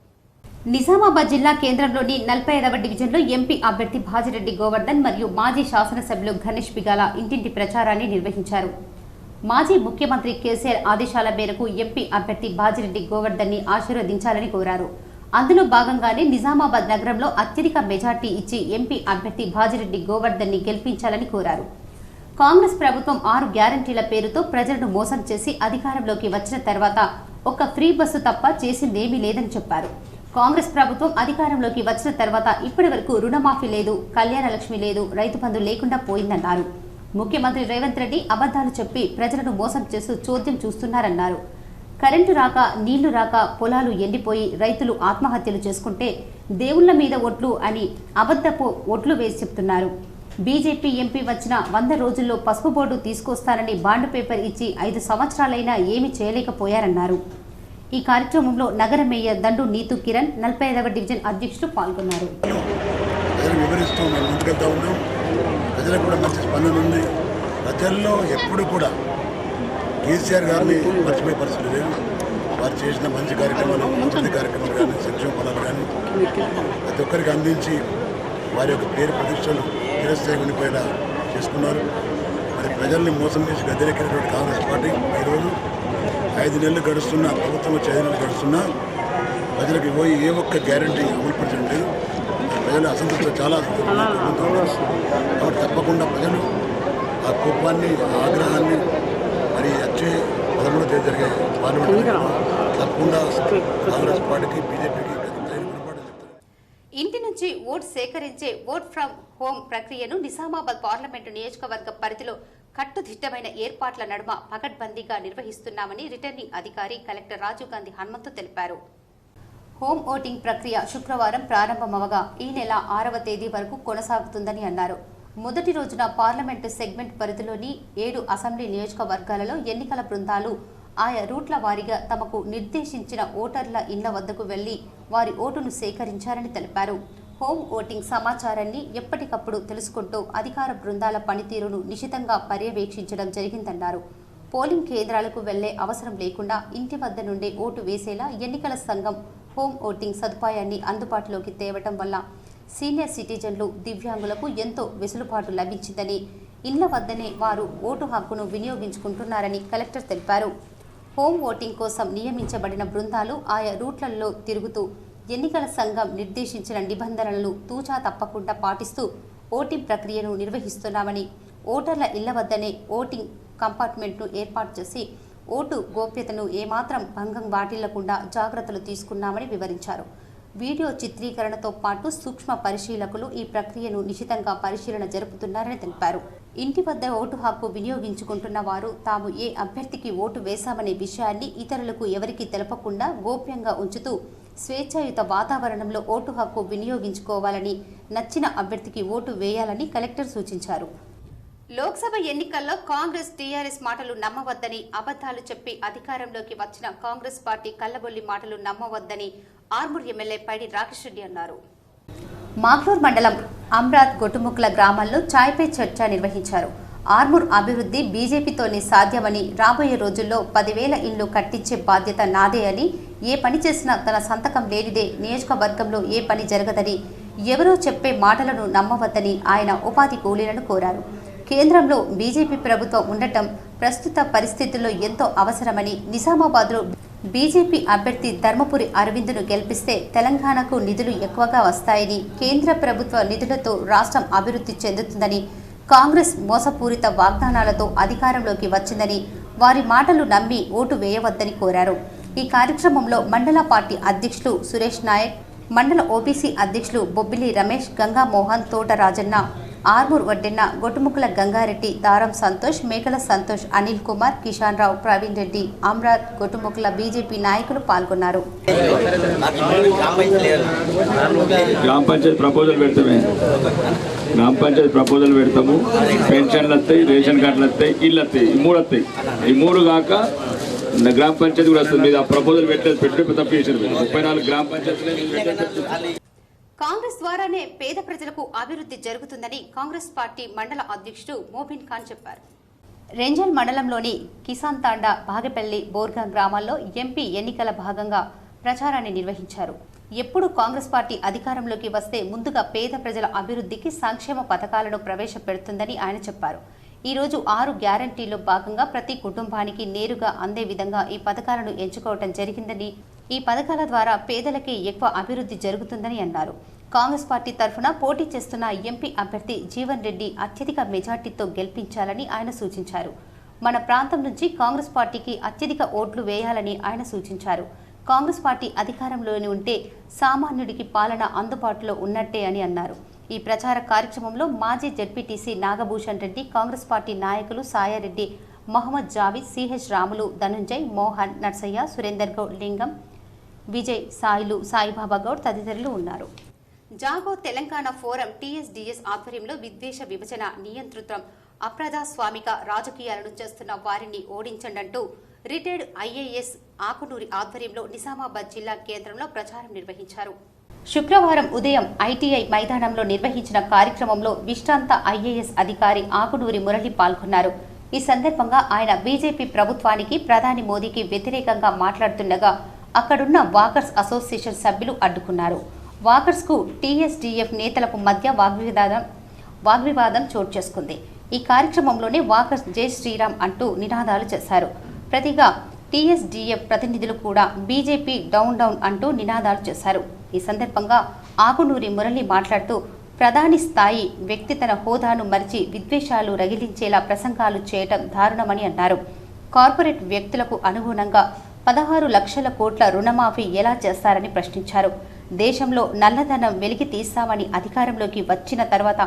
నిజామాబాద్ జిల్లా కేంద్రంలోని 45వ డివిజన్లో ఎంపీ అభ్యర్థి భాజిరెడ్డి గోవర్ధన్ మరియు మాజీ శాసనసభ్యులు గణేష్ బిగాల ఇంటింటి ప్రచారాన్ని నిర్వహించారు. మాజీ ముఖ్యమంత్రి కేసీఆర్ ఆదేశాల మేరకు ఎంపీ అభ్యర్థి భాజిరెడ్డి గోవర్ధన్ ని ఆశీర్వదించాలని కోరారు. అందులో భాగంగానే నిజామాబాద్ నగరంలో అత్యధిక మెజార్టీ ఇచ్చి ఎంపీ అభ్యర్థి భాజిరెడ్డి గోవర్ధన్ ని గెలిపించాలని కోరారు. కాంగ్రెస్ ప్రభుత్వం 6 గ్యారంటీల పేరుతో ప్రజలను మోసం చేసి అధికారంలోకి వచ్చిన తర్వాత ఒక్క ఫ్రీ బస్సు తప్ప చేసిందేమీ లేదని చెప్పారు. కాంగ్రెస్ ప్రభుత్వం అధికారంలోకి వచ్చిన తర్వాత ఇప్పటి వరకు రుణమాఫీ లేదు, కళ్యాణ లక్ష్మి లేదు, రైతు బంధు లేకుండా పోయిందన్నారు. ముఖ్యమంత్రి రేవంత్ రెడ్డి అబద్ధాలు చెప్పి ప్రజలను మోసం చేస్తూ చోద్యం చూస్తున్నారన్నారు. కరెంటు రాక, నీళ్లు రాక, పొలాలు ఎండిపోయి రైతులు ఆత్మహత్యలు చేసుకుంటే దేవుళ్ల మీద ఒట్లు అని అబద్ధపు ఒట్లు వేసి చెప్తున్నారు. బీజేపీ ఎంపీ వచ్చిన 100 రోజుల్లో పసుపు బోర్డు తీసుకొస్తానని బాండ్ పేపర్ ఇచ్చి 5 సంవత్సరాలైనా ఏమీ చేయలేకపోయారన్నారు. ఈ కార్యక్రమంలో నగర మేయర్ దండు నీతు కిరణ్, 45వ డివిజన్ అధ్యక్షులు పాల్గొన్నారు. ప్రజలకు కూడా మంచి స్పందన ఉంది. ప్రజల్లో ఎప్పుడు కూడా కేసీఆర్ గారిని మర్చిపోయే పరిస్థితి లేదు. వారు చేసిన మంచి కార్యక్రమాలు, అభివృద్ధి కార్యక్రమాలు కానీ, సంక్షేమ ఫలాలు కానీ ప్రతి ఒక్కరికి అందించి వారి యొక్క పేరు ప్రతిష్టలు చిరస్థాయి ఉండిపోయేలా చేసుకున్నారు. మరి ప్రజల్ని మోసం చేసి గద్దెనెక్కినటువంటి కాంగ్రెస్ పార్టీ ఈరోజు 5 నెలలు గడుస్తున్నా, ప్రభుత్వం వచ్చి 5 నెలలు గడుస్తున్నా ప్రజలకు పోయి ఏ ఒక్క గ్యారంటీ అమలుపరచడం లేదు. ప్రజలు అసంతృప్తి చాలా కాబట్టి తప్పకుండా ప్రజలు ఆ కోపాన్ని, ఆగ్రహాన్ని మరి వచ్చే 13వ తేదీ జరిగే పార్లమెంట్ తప్పకుండా కాంగ్రెస్ పార్టీకి, బీజేపీకి ఇంటి నుంచి ఓటు సేకరించే ఓట్ ఫ్రమ్ హోమ్ ప్రక్రియను నిజామాబాద్ పార్లమెంటు నియోజకవర్గ పరిధిలో కట్టుదిట్టమైన ఏర్పాట్ల నడుమ పకడ్బందీగా నిర్వహిస్తున్నామని రిటర్నింగ్ అధికారి కలెక్టర్ రాజీవ్ గాంధీ హనుమంతు తెలిపారు. హోమ్ ఓటింగ్ ప్రక్రియ శుక్రవారం ప్రారంభమవగా ఈ నెల 6వ తేదీ వరకు కొనసాగుతుందని అన్నారు. మొదటి రోజున పార్లమెంటు సెగ్మెంట్ పరిధిలోని 7 అసెంబ్లీ నియోజకవర్గాలలో ఎన్నికల బృందాలు ఆయా రూట్ల వారీగా తమకు నిర్దేశించిన ఓటర్ల ఇళ్ల వద్దకు వెళ్లి వారి ఓటును సేకరించారని తెలిపారు. హోమ్ ఓటింగ్ సమాచారాన్ని ఎప్పటికప్పుడు తెలుసుకుంటూ అధికార బృందాల పనితీరును నిశితంగా పర్యవేక్షించడం జరిగిందన్నారు. పోలింగ్ కేంద్రాలకు వెళ్లే అవసరం లేకుండా ఇంటి వద్ద నుండే ఓటు వేసేలా ఎన్నికల సంఘం హోమ్ ఓటింగ్ సదుపాయాన్ని అందుబాటులోకి తేవటం వల్ల సీనియర్ సిటిజన్లు, దివ్యాంగులకు ఎంతో వెసులుబాటు లభించిందని, ఇళ్ల వద్దనే వారు ఓటు హక్కును వినియోగించుకుంటున్నారని కలెక్టర్ తెలిపారు. హోమ్ ఓటింగ్ కోసం నియమించబడిన బృందాలు ఆయా రూట్లలో తిరుగుతూ ఎన్నికల సంఘం నిర్దేశించిన నిబంధనలను తూచా తప్పకుండా పాటిస్తూ ఓటింగ్ ప్రక్రియను నిర్వహిస్తున్నామని, ఓటర్ల ఇళ్ల వద్దనే ఓటింగ్ కంపార్ట్మెంట్ను ఏర్పాటు చేసి ఓటు గోప్యతను ఏమాత్రం భంగం వాటిల్లకుండా జాగ్రత్తలు తీసుకున్నామని వివరించారు. వీడియో చిత్రీకరణతో పాటు సూక్ష్మ పరిశీలకులు ఈ ప్రక్రియను నిశితంగా పరిశీలన జరుపుతున్నారని తెలిపారు. ఇంటి వద్ద ఓటు హక్కు వినియోగించుకుంటున్న వారు తాము ఏ అభ్యర్థికి ఓటు వేశామనే విషయాన్ని ఇతరులకు ఎవరికీ తెలపకుండా గోప్యంగా ఉంచుతూ స్వేచ్ఛాయుత వాతావరణంలో ఓటు హక్కు వినియోగించుకోవాలని, నచ్చిన అభ్యర్థికి ఓటు వేయాలని కలెక్టర్ సూచించారు. లోక్సభ ఎన్నికల్లో కాంగ్రెస్, టీఆర్ఎస్ మాటలు నమ్మవద్దని, అబద్దాలు చెప్పి అధికారంలోకి వచ్చిన కాంగ్రెస్ పార్టీ కల్లబొల్లి మాటలు నమ్మవద్దని ఆర్మూర్ ఎమ్మెల్యే పైడి రాకేష్ రెడ్డి అన్నారు. మాగ్లూర్ మండలం అమ్రాద్ గొట్టుముక్కల గ్రామాల్లో చాయ్పై చర్చ నిర్వహించారు. ఆర్మూర్ అభివృద్ధి బీజేపీతోనే సాధ్యమని, రాబోయే రోజుల్లో 10,000 ఇళ్లు కట్టించే బాధ్యత నాదే అని, ఏ పని చేసినా తన సంతకం లేనిదే నియోజకవర్గంలో ఏ పని జరగదని, ఎవరో చెప్పే మాటలను నమ్మవద్దని ఆయన ఉపాధి కూలీలను కోరారు. కేంద్రంలో బీజేపీ ప్రభుత్వం ఉండటం ప్రస్తుత పరిస్థితుల్లో ఎంతో అవసరమని, నిజామాబాద్లో బీజేపీ అభ్యర్థి ధర్మపురి అరవింద్ను గెలిపిస్తే తెలంగాణకు నిధులు ఎక్కువగా వస్తాయని, కేంద్ర ప్రభుత్వ నిధులతో రాష్ట్రం అభివృద్ధి చెందుతుందని, కాంగ్రెస్ మోసపూరిత వాగ్దానాలతో అధికారంలోకి వచ్చిందని, వారి మాటలు నమ్మి ఓటు వేయవద్దని కోరారు. ఈ కార్యక్రమంలో మండల పార్టీ అధ్యక్షులు సురేష్ నాయక్, మండల ఓబీసీ అధ్యక్షులు బొబ్బిలి రమేష్, గంగా మోహన్, తోట రాజన్న, ఆర్మూర్ వడ్డెన్న, గొట్టుముక్కల గంగారెడ్డి, దారం సంతోష్, మేకల సంతోష్, అనిల్ కుమార్, కిషాన్ రావు, ప్రవీణ్ రెడ్డి, అమ్రాద్ గొట్టుముక్కల బీజేపీ నాయకులు పాల్గొన్నారు. గ్రామ పంచాయతీ ప్రపోజల్ పెడతాము. పెన్షన్లు వస్తాయి, రేషన్ కార్డులు వస్తాయి, ఇల్లు వస్తాయి. ఈ 3 వస్తాయి. ఈ 3 కాక గ్రామ పంచాయతీ కూడా వస్తుంది. మీద ఆ ప్రపోజల్ పెట్టి తప్పు చేశారు. 34 గ్రామ పంచాయతీలు. కాంగ్రెస్ ద్వారానే పేద ప్రజలకు అభివృద్ధి జరుగుతుందని కాంగ్రెస్ పార్టీ మండల అధ్యక్షుడు మోబిన్ ఖాన్ చెప్పారు. రెంజల్ మండలంలోని కిసాన్ తాండా, బాగపల్లి, బోర్గా గ్రామాల్లో ఎంపీ ఎన్నికల భాగంగా ప్రచారాన్ని నిర్వహించారు. ఎప్పుడు కాంగ్రెస్ పార్టీ అధికారంలోకి వస్తే ముందుగా పేద ప్రజల అభివృద్ధికి సంక్షేమ పథకాలను ప్రవేశపెడుతుందని ఆయన చెప్పారు. ఈ రోజు 6 గ్యారంటీల్లో భాగంగా ప్రతి కుటుంబానికి నేరుగా అందే విధంగా ఈ పథకాలను ఎంచుకోవడం జరిగిందని, ఈ పథకాల ద్వారా పేదలకే ఎక్కువ అభివృద్ధి జరుగుతుందని అన్నారు. కాంగ్రెస్ పార్టీ తరఫున పోటీ చేస్తున్న ఎంపీ అభ్యర్థి జీవన్ రెడ్డి అత్యధిక మెజార్టీతో గెలిపించాలని ఆయన సూచించారు. మన ప్రాంతం నుంచి కాంగ్రెస్ పార్టీకి అత్యధిక ఓట్లు వేయాలని ఆయన సూచించారు. కాంగ్రెస్ పార్టీ అధికారంలోనే ఉంటే సామాన్యుడికి పాలన అందుబాటులో ఉన్నట్టే అని అన్నారు. ఈ ప్రచార కార్యక్రమంలో మాజీ జెడ్పీటీసీ నాగభూషణ్ రెడ్డి, కాంగ్రెస్ పార్టీ నాయకులు సాయారెడ్డి, మహమ్మద్ జావీద్, సిహెచ్ రాములు, ధనుంజయ్, మోహన్, నర్సయ్య, సురేందర్ గౌడ్, లింగం, విజయ్, సాయిలు, సాయిబాబా గౌడ్ తదితరులు ఉన్నారు. జాగో తెలంగాణ ఫోరం టీఎస్డీఎస్ ఆధ్వర్యంలో విద్వేష విభజన, నియంతృత్వం, అప్రజాస్వామిక రాజకీయాలను చేస్తున్న వారిని ఓడించండంటూ రిటైర్డ్ ఐఏఎస్ ఆకునూరి ఆధ్వర్యంలో నిజామాబాద్ జిల్లా కేంద్రంలో ప్రచారం నిర్వహించారు. శుక్రవారం ఉదయం ఐటీఐ మైదానంలో నిర్వహించిన కార్యక్రమంలో విశ్రాంత ఐఏఎస్ అధికారి ఆకునూరి మురళి పాల్గొన్నారు. ఈ సందర్భంగా ఆయన బీజేపీ ప్రభుత్వానికి ప్రధాని మోదీకి వ్యతిరేకంగా మాట్లాడుతుండగా అక్కడున్న వాకర్స్ అసోసియేషన్ సభ్యులు అడ్డుకున్నారు. వాకర్స్ కు టీఎస్డీఎఫ్ నేతలకు మధ్య వాగ్వివాదం చోటు చేసుకుంది. ఈ కార్యక్రమంలోనే వాకర్స్ జై శ్రీరామ్ అంటూ నినాదాలు చేశారు. ప్రతిగా టీఎస్డీఎఫ్ ప్రతినిధులు కూడా బీజేపీ డౌన్ డౌన్ అంటూ నినాదాలు చేశారు. ఈ సందర్భంగా ఆకునూరి మురళి మాట్లాడుతూ ప్రధాని స్థాయి వ్యక్తి తన హోదాను మరిచి విద్వేషాలు రగిలించేలా ప్రసంగాలు చేయటం దారుణమని అన్నారు. కార్పొరేట్ వ్యక్తులకు అనుగుణంగా 16 లక్షల కోట్ల రుణమాఫీ ఎలా చేస్తారని ప్రశ్నించారు. దేశంలో నల్లధనం వెలికి తీస్తామని అధికారంలోకి వచ్చిన తర్వాత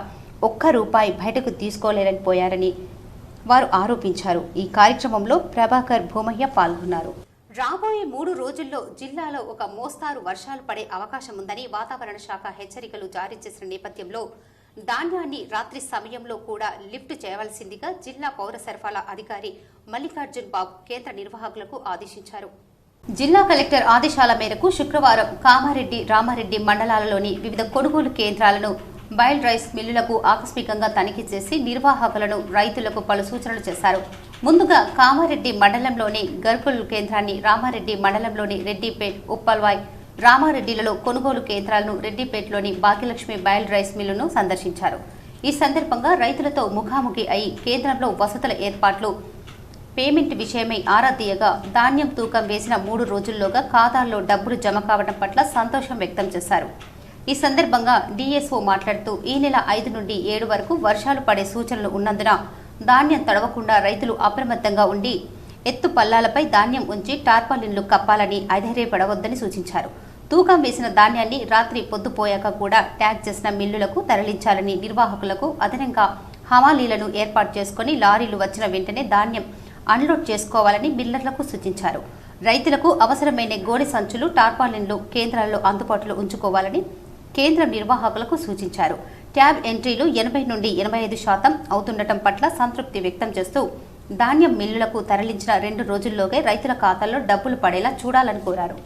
₹1 బయటకు తీసుకోలేకపోయారని వారు ఆరోపించారు. ఈ కార్యక్రమంలో ప్రభాకర్ భూమయ్య పాల్గొన్నారు. రాబోయే 3 రోజుల్లో జిల్లాలో ఒక మోస్తారు వర్షాలు పడే అవకాశం ఉందని వాతావరణ శాఖ హెచ్చరికలు జారీ చేసిన నేపథ్యంలో ధాన్యాన్ని రాత్రి సమయంలో కూడా లిఫ్ట్ చేయవలసిందిగా జిల్లా పౌర సరఫరాల అధికారి మల్లికార్జున్ బాబు కేంద్ర నిర్వాహకులకు ఆదేశించారు. జిల్లా కలెక్టర్ ఆదేశాల మేరకు శుక్రవారం కామారెడ్డి, రామారెడ్డి మండలాలలోని వివిధ కొనుగోలు కేంద్రాలను బయల్ రైస్ మిల్లులకు ఆకస్మికంగా తనిఖీ చేసి నిర్వాహకులను, రైతులకు పలు సూచనలు చేశారు. ముందుగా కామారెడ్డి మండలంలోని గర్కుల్ కేంద్రాన్ని, రామారెడ్డి మండలంలోని రెడ్డిపేట్, ఉప్పల్వాయ్, రామారెడ్డిలలో కొనుగోలు కేంద్రాలను, రెడ్డిపేట్లోని భాగ్యలక్ష్మి బయల్ రైస్ మిల్లును సందర్శించారు. ఈ సందర్భంగా రైతులతో ముఖాముఖి అయి కేంద్రంలో వసతుల ఏర్పాట్లు, పేమెంట్ విషయమై ఆరా తీయగా ధాన్యం తూకం వేసిన 3 రోజుల్లోగా ఖాతాల్లో డబ్బులు జమ కావడం పట్ల సంతోషం వ్యక్తం చేశారు. ఈ సందర్భంగా డీఎస్ఓ మాట్లాడుతూ ఈ నెల 5 నుండి 7 వరకు వర్షాలు పడే సూచనలు ఉన్నందున ధాన్యం తడవకుండా రైతులు అప్రమత్తంగా ఉండి ఎత్తు పల్లాలపై ధాన్యం ఉంచి టార్పాలిన్లు కప్పాలని, అధైర్యపడవద్దని సూచించారు. తూకం వేసిన ధాన్యాన్ని రాత్రి పొద్దుపోయాక కూడా ట్యాగ్ చేసిన మిల్లులకు తరలించాలని, నిర్వాహకులకు అదనంగా హమాలీలను ఏర్పాటు చేసుకుని లారీలు వచ్చిన వెంటనే ధాన్యం అన్లోడ్ చేసుకోవాలని మిల్లర్లకు సూచించారు. రైతులకు అవసరమైన గోడి సంచులు, టార్పాలిన్లు కేంద్రాల్లో అందుబాటులో ఉంచుకోవాలని కేంద్రం నిర్వాహకులకు సూచించారు. ట్యాబ్ ఎంట్రీలు 80 నుండి 85% అవుతుండటం పట్ల సంతృప్తి వ్యక్తం చేస్తూ ధాన్యం మిల్లులకు తరలించిన 2 రోజుల్లోగే రైతుల ఖాతాల్లో డబ్బులు పడేలా చూడాలని కోరారు.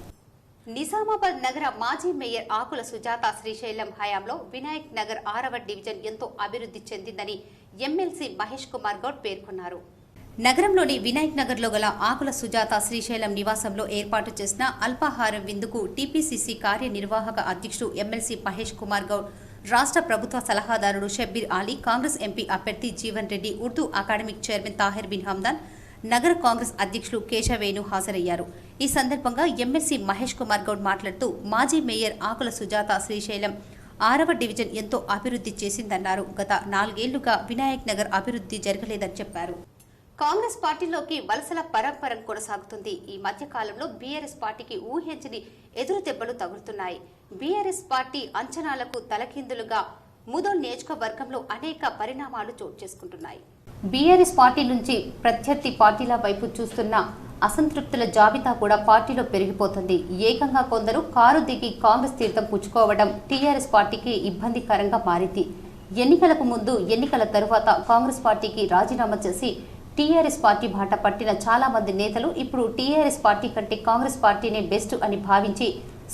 నిజామాబాద్ నగర మాజీ మేయర్ ఆకుల సుజాత శ్రీశైలం హయాంలో వినాయక్ నగర్ 6వ డివిజన్ ఎంతో అభివృద్ధి చెందిందని ఎమ్మెల్సీ మహేష్ కుమార్ గౌడ్ పేర్కొన్నారు. నగరంలోని వినాయక్ నగర్లో గల ఆకుల సుజాత శ్రీశైలం నివాసంలో ఏర్పాటు చేసిన అల్పాహారం విందుకు టీపీసీసీ కార్యనిర్వాహక అధ్యక్షుడు ఎమ్మెల్సీ మహేష్ కుమార్ గౌడ్, రాష్ట్ర ప్రభుత్వ సలహాదారుడు షబ్బీర్ అలీ, కాంగ్రెస్ ఎంపీ అభ్యర్థి జీవన్ రెడ్డి, ఉర్దూ అకాడమిక్ చైర్మన్ తాహిర్ బిన్ హమ్దాన్, నగర కాంగ్రెస్ అధ్యక్షులు కేశవేణు హాజరయ్యారు. ఈ సందర్భంగా ఎమ్మెల్సీ మహేష్ కుమార్ గౌడ్ మాట్లాడుతూ మాజీ మేయర్ ఆకుల సుజాత శ్రీశైలం 6వ డివిజన్ ఎంతో అభివృద్ధి చేసిందన్నారు. గత 4 ఏళ్లుగా వినాయక్ నగర్ అభివృద్ధి జరగలేదని చెప్పారు. కాంగ్రెస్ పార్టీలోకి వలసల పరంపర కొనసాగుతుంది. ఈ మధ్య కాలంలో బీఆర్ఎస్ పార్టీకి ఊహించని ఎదురు దెబ్బలు తగులుతున్నాయి. బీఆర్ఎస్ పార్టీ అంచనాలకు తలకిందులుగా ముదోల్ నియోజకవర్గంలో అనేక పరిణామాలు చోటు చేసుకుంటున్నాయి. బీఆర్ఎస్ పార్టీ నుంచి ప్రత్యర్థి పార్టీల వైపు చూస్తున్న అసంతృప్తుల జాబితా కూడా పార్టీలో పెరిగిపోతుంది. ఏకంగా కొందరు కారు దిగి కాంగ్రెస్ తీర్థం పుచ్చుకోవడం టీఆర్ఎస్ పార్టీకి ఇబ్బందికరంగా మారింది. ఎన్నికలకు ముందు, ఎన్నికల తరువాత కాంగ్రెస్ పార్టీకి రాజీనామా చేసి టీఆర్ఎస్ పార్టీ బాట పట్టిన చాలా మంది నేతలు ఇప్పుడు టీఆర్ఎస్ పార్టీ కంటే కాంగ్రెస్ పార్టీనే బెస్ట్ అని భావించి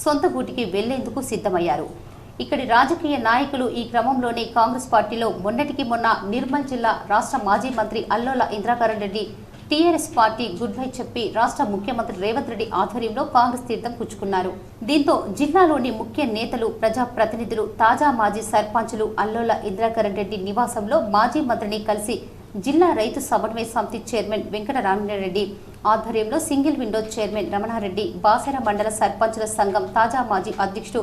సొంత గూటికి వెళ్లేందుకు సిద్ధమయ్యారు. ఇక్కడి రాజకీయ నాయకులు ఈ క్రమంలోనే కాంగ్రెస్ పార్టీలో మొన్నటికి మొన్న నిర్మల్ జిల్లా రాష్ట్ర మాజీ మంత్రి Allola Indrakaran Reddy TRS party good bye చెప్పి రాష్ట్ర ముఖ్యమంత్రి రేవంత్ రెడ్డి ఆధ్వర్యంలో కాంగ్రెస్ తీర్థం పుచ్చుకున్నారు. దీంతో జిల్లాలోని ముఖ్య నేతలు, ప్రజాప్రతినిధులు, తాజా మాజీ సర్పంచులు అల్లోల ఇంద్రకరణ్ రెడ్డి నివాసంలో మాజీ మంత్రిని కలిసి జిల్లా రైతు సమన్వయ సమితి చైర్మన్ వెంకటరామిరెడ్డి ఆధ్వర్యంలో single window chairman Ramanareddy, Basara మండల సర్పంచుల సంఘం తాజా మాజీ అధ్యక్షుడు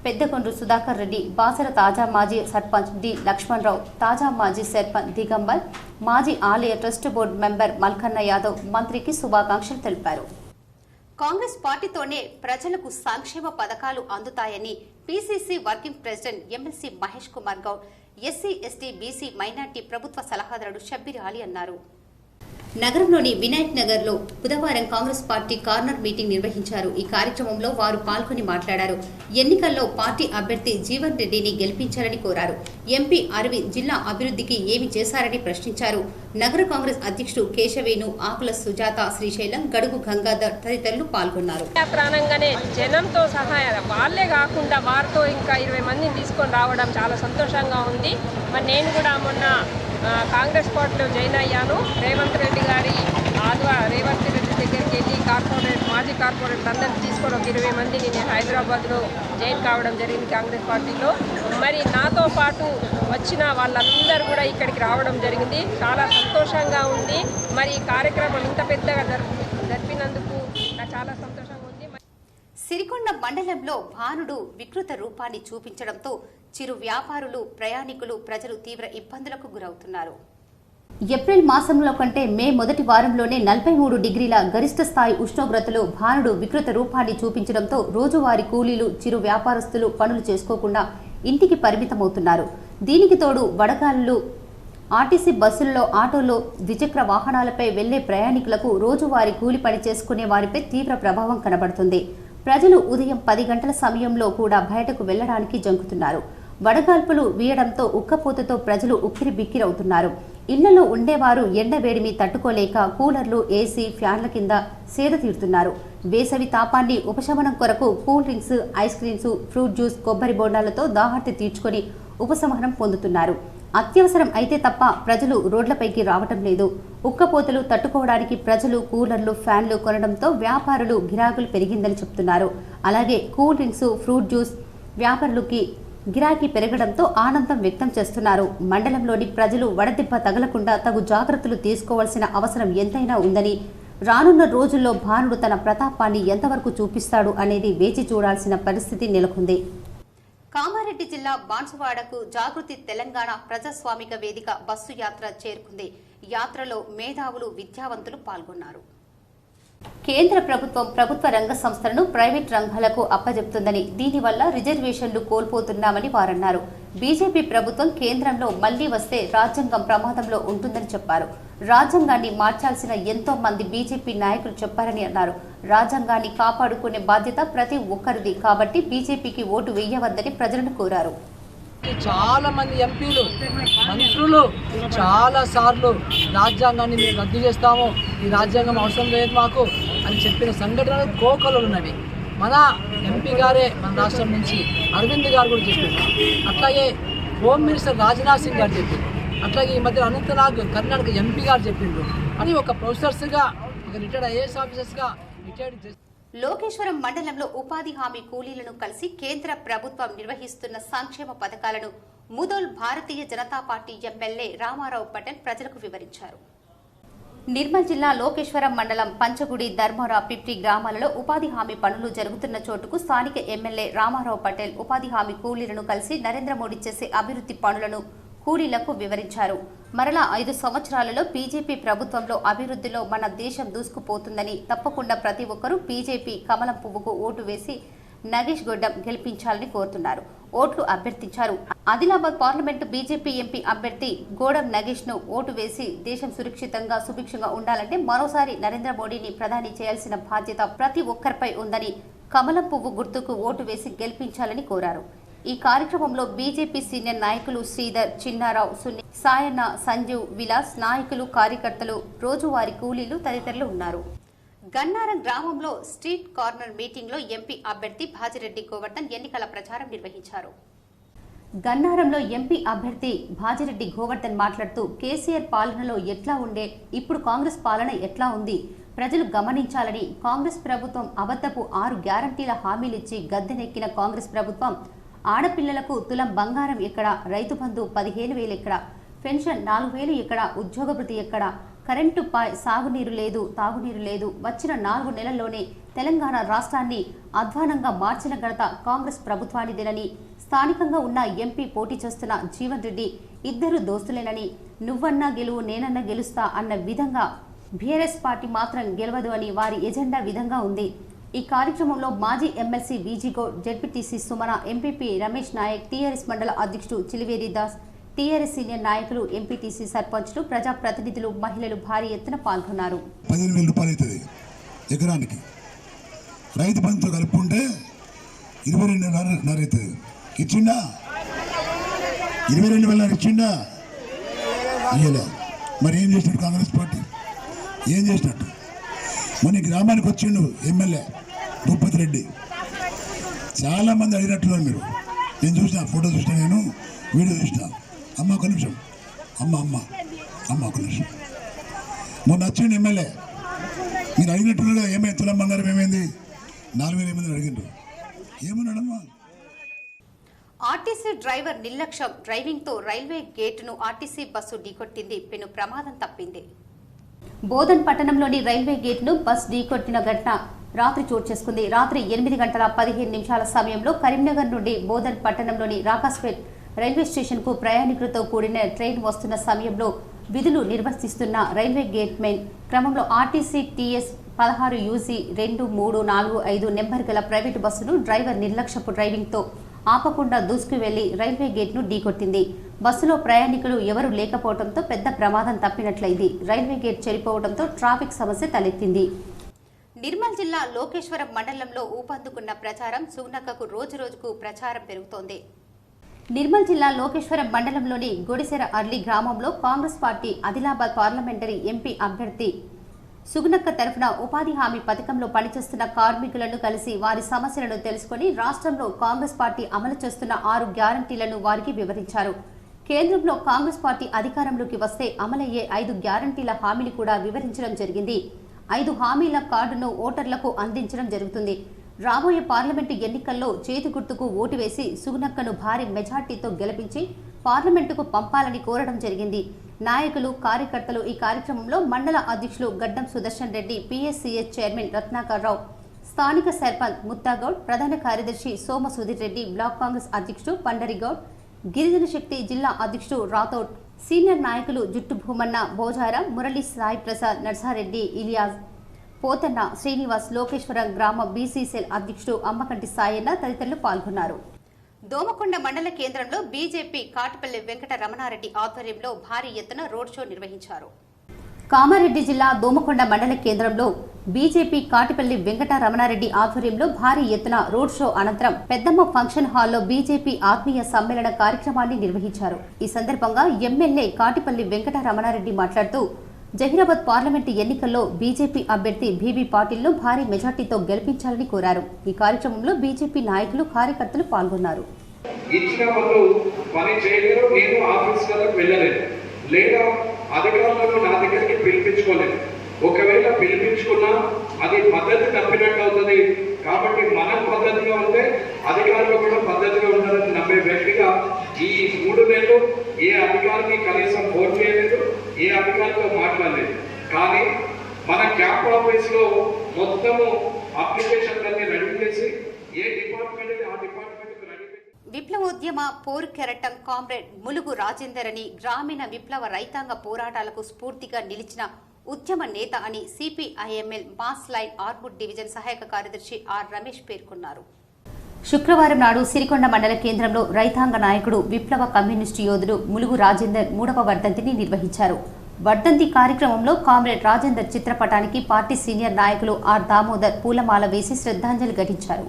పెద్దకొండ్రు సుధాకర్ రెడ్డి, బాసర తాజా మాజీ సర్పంచ్ డి లక్ష్మణరావు, తాజా మాజీ సర్పంచ్ దిగంబర్, మాజీ ఆలయ trust board member Malkanna Yadav మంత్రికి శుభాకాంక్షలు తెలిపారు. కాంగ్రెస్ పార్టీతోనే ప్రజలకు సంక్షేమ పథకాలు అందుతాయని PCC working president MLC Mahesh Kumar Goud, SC, ST, BC, minority ప్రభుత్వ సలహాదారుడు షబ్బీర్ అలీ అన్నారు. నగరంలోని వినాయక్ నగర్ లో బుధవారం కాంగ్రెస్ పార్టీ కార్నర్ మీటింగ్ నిర్వహించారు. ఈ కార్యక్రమంలో వారు పాల్గొని మాట్లాడారు. ఎన్నికల్లో పార్టీ అభ్యర్థి జీవన్ రెడ్డిని గెలిపించాలని కోరారు. ఎంపీ అరవింద్ జిల్లా అభివృద్ధికి ఏమి చేశారని ప్రశ్నించారు. నగర కాంగ్రెస్ అధ్యక్షుడు కేశవేను, ఆకుల సుజాత, శ్రీశైలం, గడుగు గంగాధర్ తదితరులు పాల్గొన్నారు. ప్రాణంగానే జనంతో సహా వాళ్ళే కాకుండా వారితో ఇంకా 20 మందిని తీసుకొని రావడం చాలా సంతోషంగా ఉంది. మరి నేను కూడా మొన్న కాంగ్రెస్ పార్టీలో జాయిన్ అయ్యాను. రేవంత్ రెడ్డి దగ్గరికి వెళ్ళి మాజీ కార్పొరేటర్ అందరినీ తీసుకొని ఒక 20 మందిని నేను హైదరాబాద్లో జాయిన్ కావడం జరిగింది కాంగ్రెస్ పార్టీలో. మరి నాతో పాటు వచ్చిన వాళ్ళందరూ కూడా ఇక్కడికి రావడం జరిగింది. చాలా సంతోషంగా ఉంది. మరి ఈ కార్యక్రమం ఇంత పెద్దగా జరిపినందుకు నాకు చాలా సంతోషంగా ఉంది. సిరికొండ మండలంలో భానుడు వికృత రూపాన్ని చూపించడంతో చిరు వ్యాపారులు, ప్రయాణికులు, ప్రజలు తీవ్ర ఇబ్బందులకు గురవుతున్నారు. ఏప్రిల్ మాసంలో కంటే మే మొదటి వారంలోనే 43 డిగ్రీల గరిష్ట స్థాయి ఉష్ణోగ్రతలు భానుడు వికృత రూపాన్ని చూపించడంతో రోజువారీ కూలీలు, చిరు వ్యాపారస్తులు పనులు చేసుకోకుండా ఇంటికి పరిమితమవుతున్నారు. దీనికి తోడు వడగాలులు, ఆర్టీసీ బస్సుల్లో, ఆటోల్లో, ద్విచక్ర వాహనాలపై వెళ్లే ప్రయాణికులకు రోజువారీ కూలి పని చేసుకునే వారిపై తీవ్ర ప్రభావం కనబడుతుంది. ప్రజలు ఉదయం 10 గంటల సమయంలో కూడా బయటకు వెళ్లడానికి జంకుతున్నారు. వడగాల్పులు వీయడంతో ఉక్కపోతతో ప్రజలు ఉక్కిరి బిక్కిరవుతున్నారు. ఇళ్లలో ఉండేవారు ఎండవేడిమి తట్టుకోలేక కూలర్లు, ఏసీ, ఫ్యాన్ల కింద సేద తీరుతున్నారు. వేసవి తాపాన్ని ఉపశమనం కొరకు cool drinks, ice creams, fruit juice, కొబ్బరి బోండాలతో దాహార్తి తీర్చుకొని ఉపశమనం పొందుతున్నారు. అత్యవసరం అయితే తప్ప ప్రజలు రోడ్లపైకి రావటం లేదు. ఉక్కపోతలు తట్టుకోవడానికి ప్రజలు కూలర్లు, ఫ్యాన్లు కొనడంతో వ్యాపారులు గిరాకులు పెరిగిందని చెప్తున్నారు. అలాగే కూల్ డ్రింక్స్, ఫ్రూట్ జ్యూస్ వ్యాపారులకి గిరాకీ పెరగడంతో ఆనందం వ్యక్తం చేస్తున్నారు. మండలంలోని ప్రజలు వడదెబ్బ తగలకుండా తగు జాగ్రత్తలు తీసుకోవాల్సిన అవసరం ఎంతైనా ఉందని, రానున్న రోజుల్లో భానుడు తన ప్రతాపాన్ని ఎంతవరకు చూపిస్తాడు అనేది వేచి చూడాల్సిన పరిస్థితి నెలకొంది. కామారెడ్డి జిల్లా బాన్సువాడకు జాగృతి తెలంగాణ ప్రజాస్వామిక వేదిక బస్సు యాత్ర చేరుకుంది. యాత్రలో మేధావులు, విద్యావంతులు పాల్గొన్నారు. కేంద్ర ప్రభుత్వం ప్రభుత్వ రంగ సంస్థలను ప్రైవేట్ రంగాలకు అప్పజెప్తుందని, దీనివల్ల రిజర్వేషన్లు కోల్పోతున్నామని వారన్నారు. బీజేపీ ప్రభుత్వం కేంద్రంలో మళ్లీ వస్తే రాజ్యాంగం ప్రమాదంలో ఉంటుందని చెప్పారు. రాజ్యాంగాన్ని మార్చాల్సిన ఎంతో మంది బీజేపీ నాయకులు చెప్పారని అన్నారు. రాజ్యాంగాన్ని కాపాడుకునే బాధ్యత ప్రతి ఒక్కరిది కాబట్టి బీజేపీకి ఓటు వేయవద్దని ప్రజలను కోరారు. చాలా మంది ఎంపీలు, మంత్రులు చాలా సార్లు రాజ్యాంగాన్ని మేము రద్దు చేస్తాము, ఈ రాజ్యాంగం అవసరం లేదు మాకు అని చెప్పిన సంఘటనలు కోకలు ఉన్నవి. మన ఎంపీ గారే మన రాష్ట్రం నుంచి అరవింద్ గారు కూడా చెప్పారు. అట్లాగే హోమ్ మినిస్టర్ రాజ్నాథ్ సింగ్ గారు చెప్పారు. అట్లాగే ఈ మధ్య అనంతనాగ్ కర్ణాటక ఎంపీ గారు చెప్పిండ్రు. అని ఒక ప్రొఫెసర్స్గా, ఒక రిటైర్డ్ ఐఏఎస్ ఆఫీసర్స్గా రిటైర్డ్ చేసి లోకేశ్వరం మండలంలో ఉపాధి హామీ కూలీలను కలిసి కేంద్ర ప్రభుత్వం నిర్వహిస్తున్న సంక్షేమ పథకాలను ముదోల్ భారతీయ జనతా పార్టీ ఎమ్మెల్యే రామారావు పటేల్ ప్రజలకు వివరించారు. నిర్మల్ జిల్లా లోకేశ్వరం మండలం పంచగుడి, ధర్మరా, పిప్రి గ్రామాలలో ఉపాధి హామీ పనులు జరుగుతున్న చోటుకు స్థానిక ఎమ్మెల్యే రామారావు పటేల్ ఉపాధి హామీ కూలీలను కలిసి నరేంద్ర మోడీ చేసే అభివృద్ధి పనులను కూలీలకు వివరించారు. మరలా 5 సంవత్సరాలలో బీజేపీ ప్రభుత్వంలో అభివృద్ధిలో మన దేశం దూసుకుపోతుందని, తప్పకుండా ప్రతి ఒక్కరూ బీజేపీ కమలం పువ్వుకు ఓటు వేసి నగేష్ గొడ్డం గెలిపించాలని కోరుతున్నారు. ఓట్లు అభ్యర్థించారు. ఆదిలాబాద్ పార్లమెంటు బీజేపీ ఎంపీ అభ్యర్థి గోడం నగేష్ ను ఓటు వేసి దేశం సురక్షితంగా, సుభిక్షంగా ఉండాలంటే మరోసారి నరేంద్ర మోడీని ప్రధాని చేయాల్సిన బాధ్యత ప్రతి ఒక్కరిపై ఉందని, కమలం పువ్వు గుర్తుకు ఓటు వేసి గెలిపించాలని కోరారు. ఈ కార్యక్రమంలో బీజేపీ సీనియర్ నాయకులు శ్రీధర్, చిన్నారావు, సునీల్, సాయన్న, సంజీవ్, విలాస్, నాయకులు, కార్యకర్తలు, రోజువారీ కూలీలు తదితరులు ఉన్నారు. గన్నారం గ్రామంలో స్ట్రీట్ కార్నర్ మీటింగ్ లో ఎంపీ అభ్యర్థి భాజిరెడ్డి గోవర్ధన్ ఎన్నికల ప్రచారం నిర్వహించారు. గన్నారంలో ఎంపీ అభ్యర్థి భాజిరెడ్డి గోవర్ధన్ మాట్లాడుతూ కేసీఆర్ పాలనలో ఎట్లా ఉండే, ఇప్పుడు కాంగ్రెస్ పాలన ఎట్లా ఉంది ప్రజలు గమనించాలని, కాంగ్రెస్ ప్రభుత్వం అబద్ధపు 6 గ్యారంటీల హామీలిచ్చి గద్దెనెక్కిన కాంగ్రెస్ ప్రభుత్వం ఆడపిల్లలకు తులం బంగారం ఎక్కడ, రైతు బంధు 15,000 ఎక్కడ, పెన్షన్ 4,000 ఎక్కడ, ఉద్యోగ భృతి ఎక్కడ, కరెంటుపై సాగునీరు లేదు, తాగునీరు లేదు. వచ్చిన 4 నెలల్లోనే తెలంగాణ రాష్ట్రాన్ని అధ్వానంగా మార్చిన ఘనత కాంగ్రెస్ ప్రభుత్వానిదేనని, స్థానికంగా ఉన్న ఎంపీ పోటీ చేస్తున్న జీవన్ రెడ్డి ఇద్దరు దోస్తులేనని, నువ్వన్నా గెలువు నేనన్నా గెలుస్తా అన్న విధంగా బీఆర్ఎస్ పార్టీ మాత్రం గెలవదు అని వారి ఎజెండా విధంగా ఉంది. ఈ కార్యక్రమంలో మాజీ MLC VG Goud, ZPTC Sumana, MPP Ramesh Naik, TRS మండల అధ్యక్షుడు చిలివేరి దాస్, టీఆర్ఎస్ సీనియర్ నాయకులు, ఎంపీటీసీ, సర్పంచ్లు, ప్రజాప్రతినిధులు, మహిళలు భారీ ఎత్తున పాల్గొన్నారు. 15,000 రూపాయలు అవుతుంది ఎకరానికి. రైతు బంధుతో కలుపుకుంటే 22,500 అవుతుంది. ఇచ్చిండా? 22,000 ఇచ్చిండా? ఇయ్యలే. మరి ఏం చేసినట్టు కాంగ్రెస్ పార్టీ? ఏం చేసినట్టు? మన గ్రామానికి వచ్చిండు ఎమ్మెల్యే భూపతి రెడ్డి. చాలా మంది అడిగినట్టున్నారు మీరు. నేను చూసిన ఫోటో చూసిన, నేను వీడియో చూసిన. అమ్మ ఒక నిమిషం, అమ్మ ఒక నిమిషం. మొన్న వచ్చిండు ఎమ్మెల్యే, మీరు అడిగినట్టుగా ఏమైంది? తులం బంగారం ఏమైంది? 4,000 అడిగిండ్రు. ఏమన్నాడమ్మా? ఆర్టీసీ డ్రైవర్ నిర్లక్ష్యం డ్రైవింగ్తో రైల్వే గేటును ఆర్టీసీ బస్సు ఢీకొట్టింది. పెను ప్రమాదం తప్పింది. బోధన్ పట్టణంలోని రైల్వే గేటును బస్ ఢీకొట్టిన ఘటన రాత్రి చోటు చేసుకుంది. రాత్రి 8:15 సమయంలో కరీంనగర్ నుండి బోధన్ పట్టణంలోని రాకాస్పేట్ రైల్వే స్టేషన్కు ప్రయాణికులతో కూడిన ట్రైన్ వస్తున్న సమయంలో విధులు నిర్వర్తిస్తున్న రైల్వే గేట్ మెయిన్ క్రమంలో ఆర్టీసీ TS 16 UC 2345 నెంబర్ గల ప్రైవేటు బస్సును డ్రైవర్ నిర్లక్ష్యపు డ్రైవింగ్తో ఆపకుండా దూసుకు వెళ్లి రైల్వే గేట్ను ఢీకొట్టింది. బస్సులో ప్రయాణికులు ఎవరూ లేకపోవడంతో పెద్ద ప్రమాదం తప్పినట్లయింది. రైల్వే గేట్ చెడిపోవడంతో ట్రాఫిక్ సమస్య తలెత్తింది. నిర్మల్ జిల్లా లోకేశ్వరం మండలంలో ఊపందుకున్న ప్రచారం సుగ్నక్కకు రోజురోజుకు ప్రచారం పెరుగుతోంది. నిర్మల్ జిల్లా లోకేశ్వరం మండలంలోని గొడిసెర అర్లీ గ్రామంలో Congress party Adilabad parliamentary MP అభ్యర్థి సుగుణక్క తరఫున ఉపాధి హామీ పథకంలో పనిచేస్తున్న కార్మికులను కలిసి వారి సమస్యలను తెలుసుకుని రాష్ట్రంలో కాంగ్రెస్ పార్టీ అమలు చేస్తున్న 6 గ్యారంటీలను వారికి వివరించారు. కేంద్రంలో కాంగ్రెస్ పార్టీ అధికారంలోకి వస్తే అమలయ్యే 5 గ్యారంటీల హామీని కూడా వివరించడం జరిగింది. 5 హామీల కార్డును ఓటర్లకు అందించడం జరుగుతుంది. రాబోయే పార్లమెంటు ఎన్నికల్లో చేతి గుర్తుకు ఓటు వేసి సుగుణక్కను భారీ మెజార్టీతో గెలిపించి పార్లమెంటుకు పంపాలని కోరడం జరిగింది. నాయకులు, కార్యకర్తలు ఈ కార్యక్రమంలో మండల అధ్యక్షులు గడ్డం సుదర్శన్ రెడ్డి, PSCS చైర్మన్ రత్నాకర్ రావు, స్థానిక సర్పంచ్ ముత్తాగౌడ్, ప్రధాన కార్యదర్శి సోమ సుధీర్ రెడ్డి, బ్లాక్ కాంగ్రెస్ అధ్యక్షుడు పండరిగౌడ్, గిరిజన శక్తి జిల్లా అధ్యక్షుడు రాథోడ్, సీనియర్ నాయకులు జుట్టు భూమన్న, భోజార, మురళీ, సాయి ప్రసాద్, నర్సారెడ్డి, ఇలియాజ్, పోతన్న, శ్రీనివాస్, లోకేశ్వరం గ్రామ BC సెల్ అధ్యక్షుడు అమ్మకంటి సాయన్న తదితరులు పాల్గొన్నారు. దోమకొండ మండల కేంద్రంలో బీజేపీ కాటిపల్లి వెంకట రమణారెడ్డి ఆధ్వర్యంలో భారీ ఎత్తున రోడ్ షో నిర్వహించారు. కామారెడ్డి జిల్లా దోమకొండ మండల కేంద్రంలో బీజేపీ కాటిపల్లి వెంకట రమణారెడ్డి ఆధ్వర్యంలో భారీ ఎత్తున రోడ్ షో అనంతరం పెద్దమ్మ ఫంక్షన్ హాల్లో బీజేపీ ఆత్మీయ సమ్మేళన కార్యక్రమాన్ని నిర్వహించారు. ఈ సందర్భంగా ఎమ్మెల్యే కాటిపల్లి వెంకట రమణారెడ్డి మాట్లాడుతూ జహీరాబాద్ పార్లమెంటు ఎన్నికల్లో బీజేపీ అభ్యర్థి బీబీ పాటిల్ను భారీ మెజార్టీతో గెలిపించాలని కోరారు. ఈ కార్యక్రమంలో బీజేపీ నాయకులు, కార్యకర్తలు పాల్గొన్నారు. ఇచ్చిన వాళ్ళు పని చేయలేరు, నేను ఆఫీసులకు వెళ్ళలేదు, లేదా అధికారులను నా దగ్గరికి పిలిపించుకోలేదు. ఒకవేళ పిలిపించుకున్నా అది పద్ధతి తప్పినట్టు అవుతుంది. కాబట్టి మనం పద్ధతిగా ఉంటే అధికారులు కూడా పద్ధతిగా ఉంటారని నమ్మే వ్యక్తిగా ఈ 3 నెలలు ఏ అధికారికి కనీసం ఫోన్ చేయలేదు, ఏ అధికారితో మాట్లాడలేదు. కానీ మన క్యాంప్ ఆఫీస్లో మొత్తము అప్లికేషన్లన్నీ రెడీ చేసి ఏ డిపార్ట్మెంట్ ఆ డిపార్ట్మెంట్ రెడీ. విప్లవోద్యమ పోరు కెరటం కామ్రేడ్ ములుగు రాజేందర్ అని గ్రామీణ విప్లవ రైతాంగ పోరాటాలకు స్ఫూర్తిగా నిలిచిన ఉద్యమ నేత అని CPIML mass line armed division సహాయక కార్యదర్శి ఆర్ రమేష్ పేర్కొన్నారు. శుక్రవారం నాడు సిరికొండ మండల కేంద్రంలో రైతాంగ నాయకుడు, విప్లవ కమ్యూనిస్టు యోధుడు ములుగు రాజేందర్ 3వ వర్ధంతిని నిర్వహించారు. వర్ధంతి కార్యక్రమంలో కామ్రేడ్ రాజేందర్ చిత్రపటానికి పార్టీ సీనియర్ నాయకులు ఆర్ దామోదర్ పూలమాల వేసి శ్రద్ధాంజలి ఘటించారు.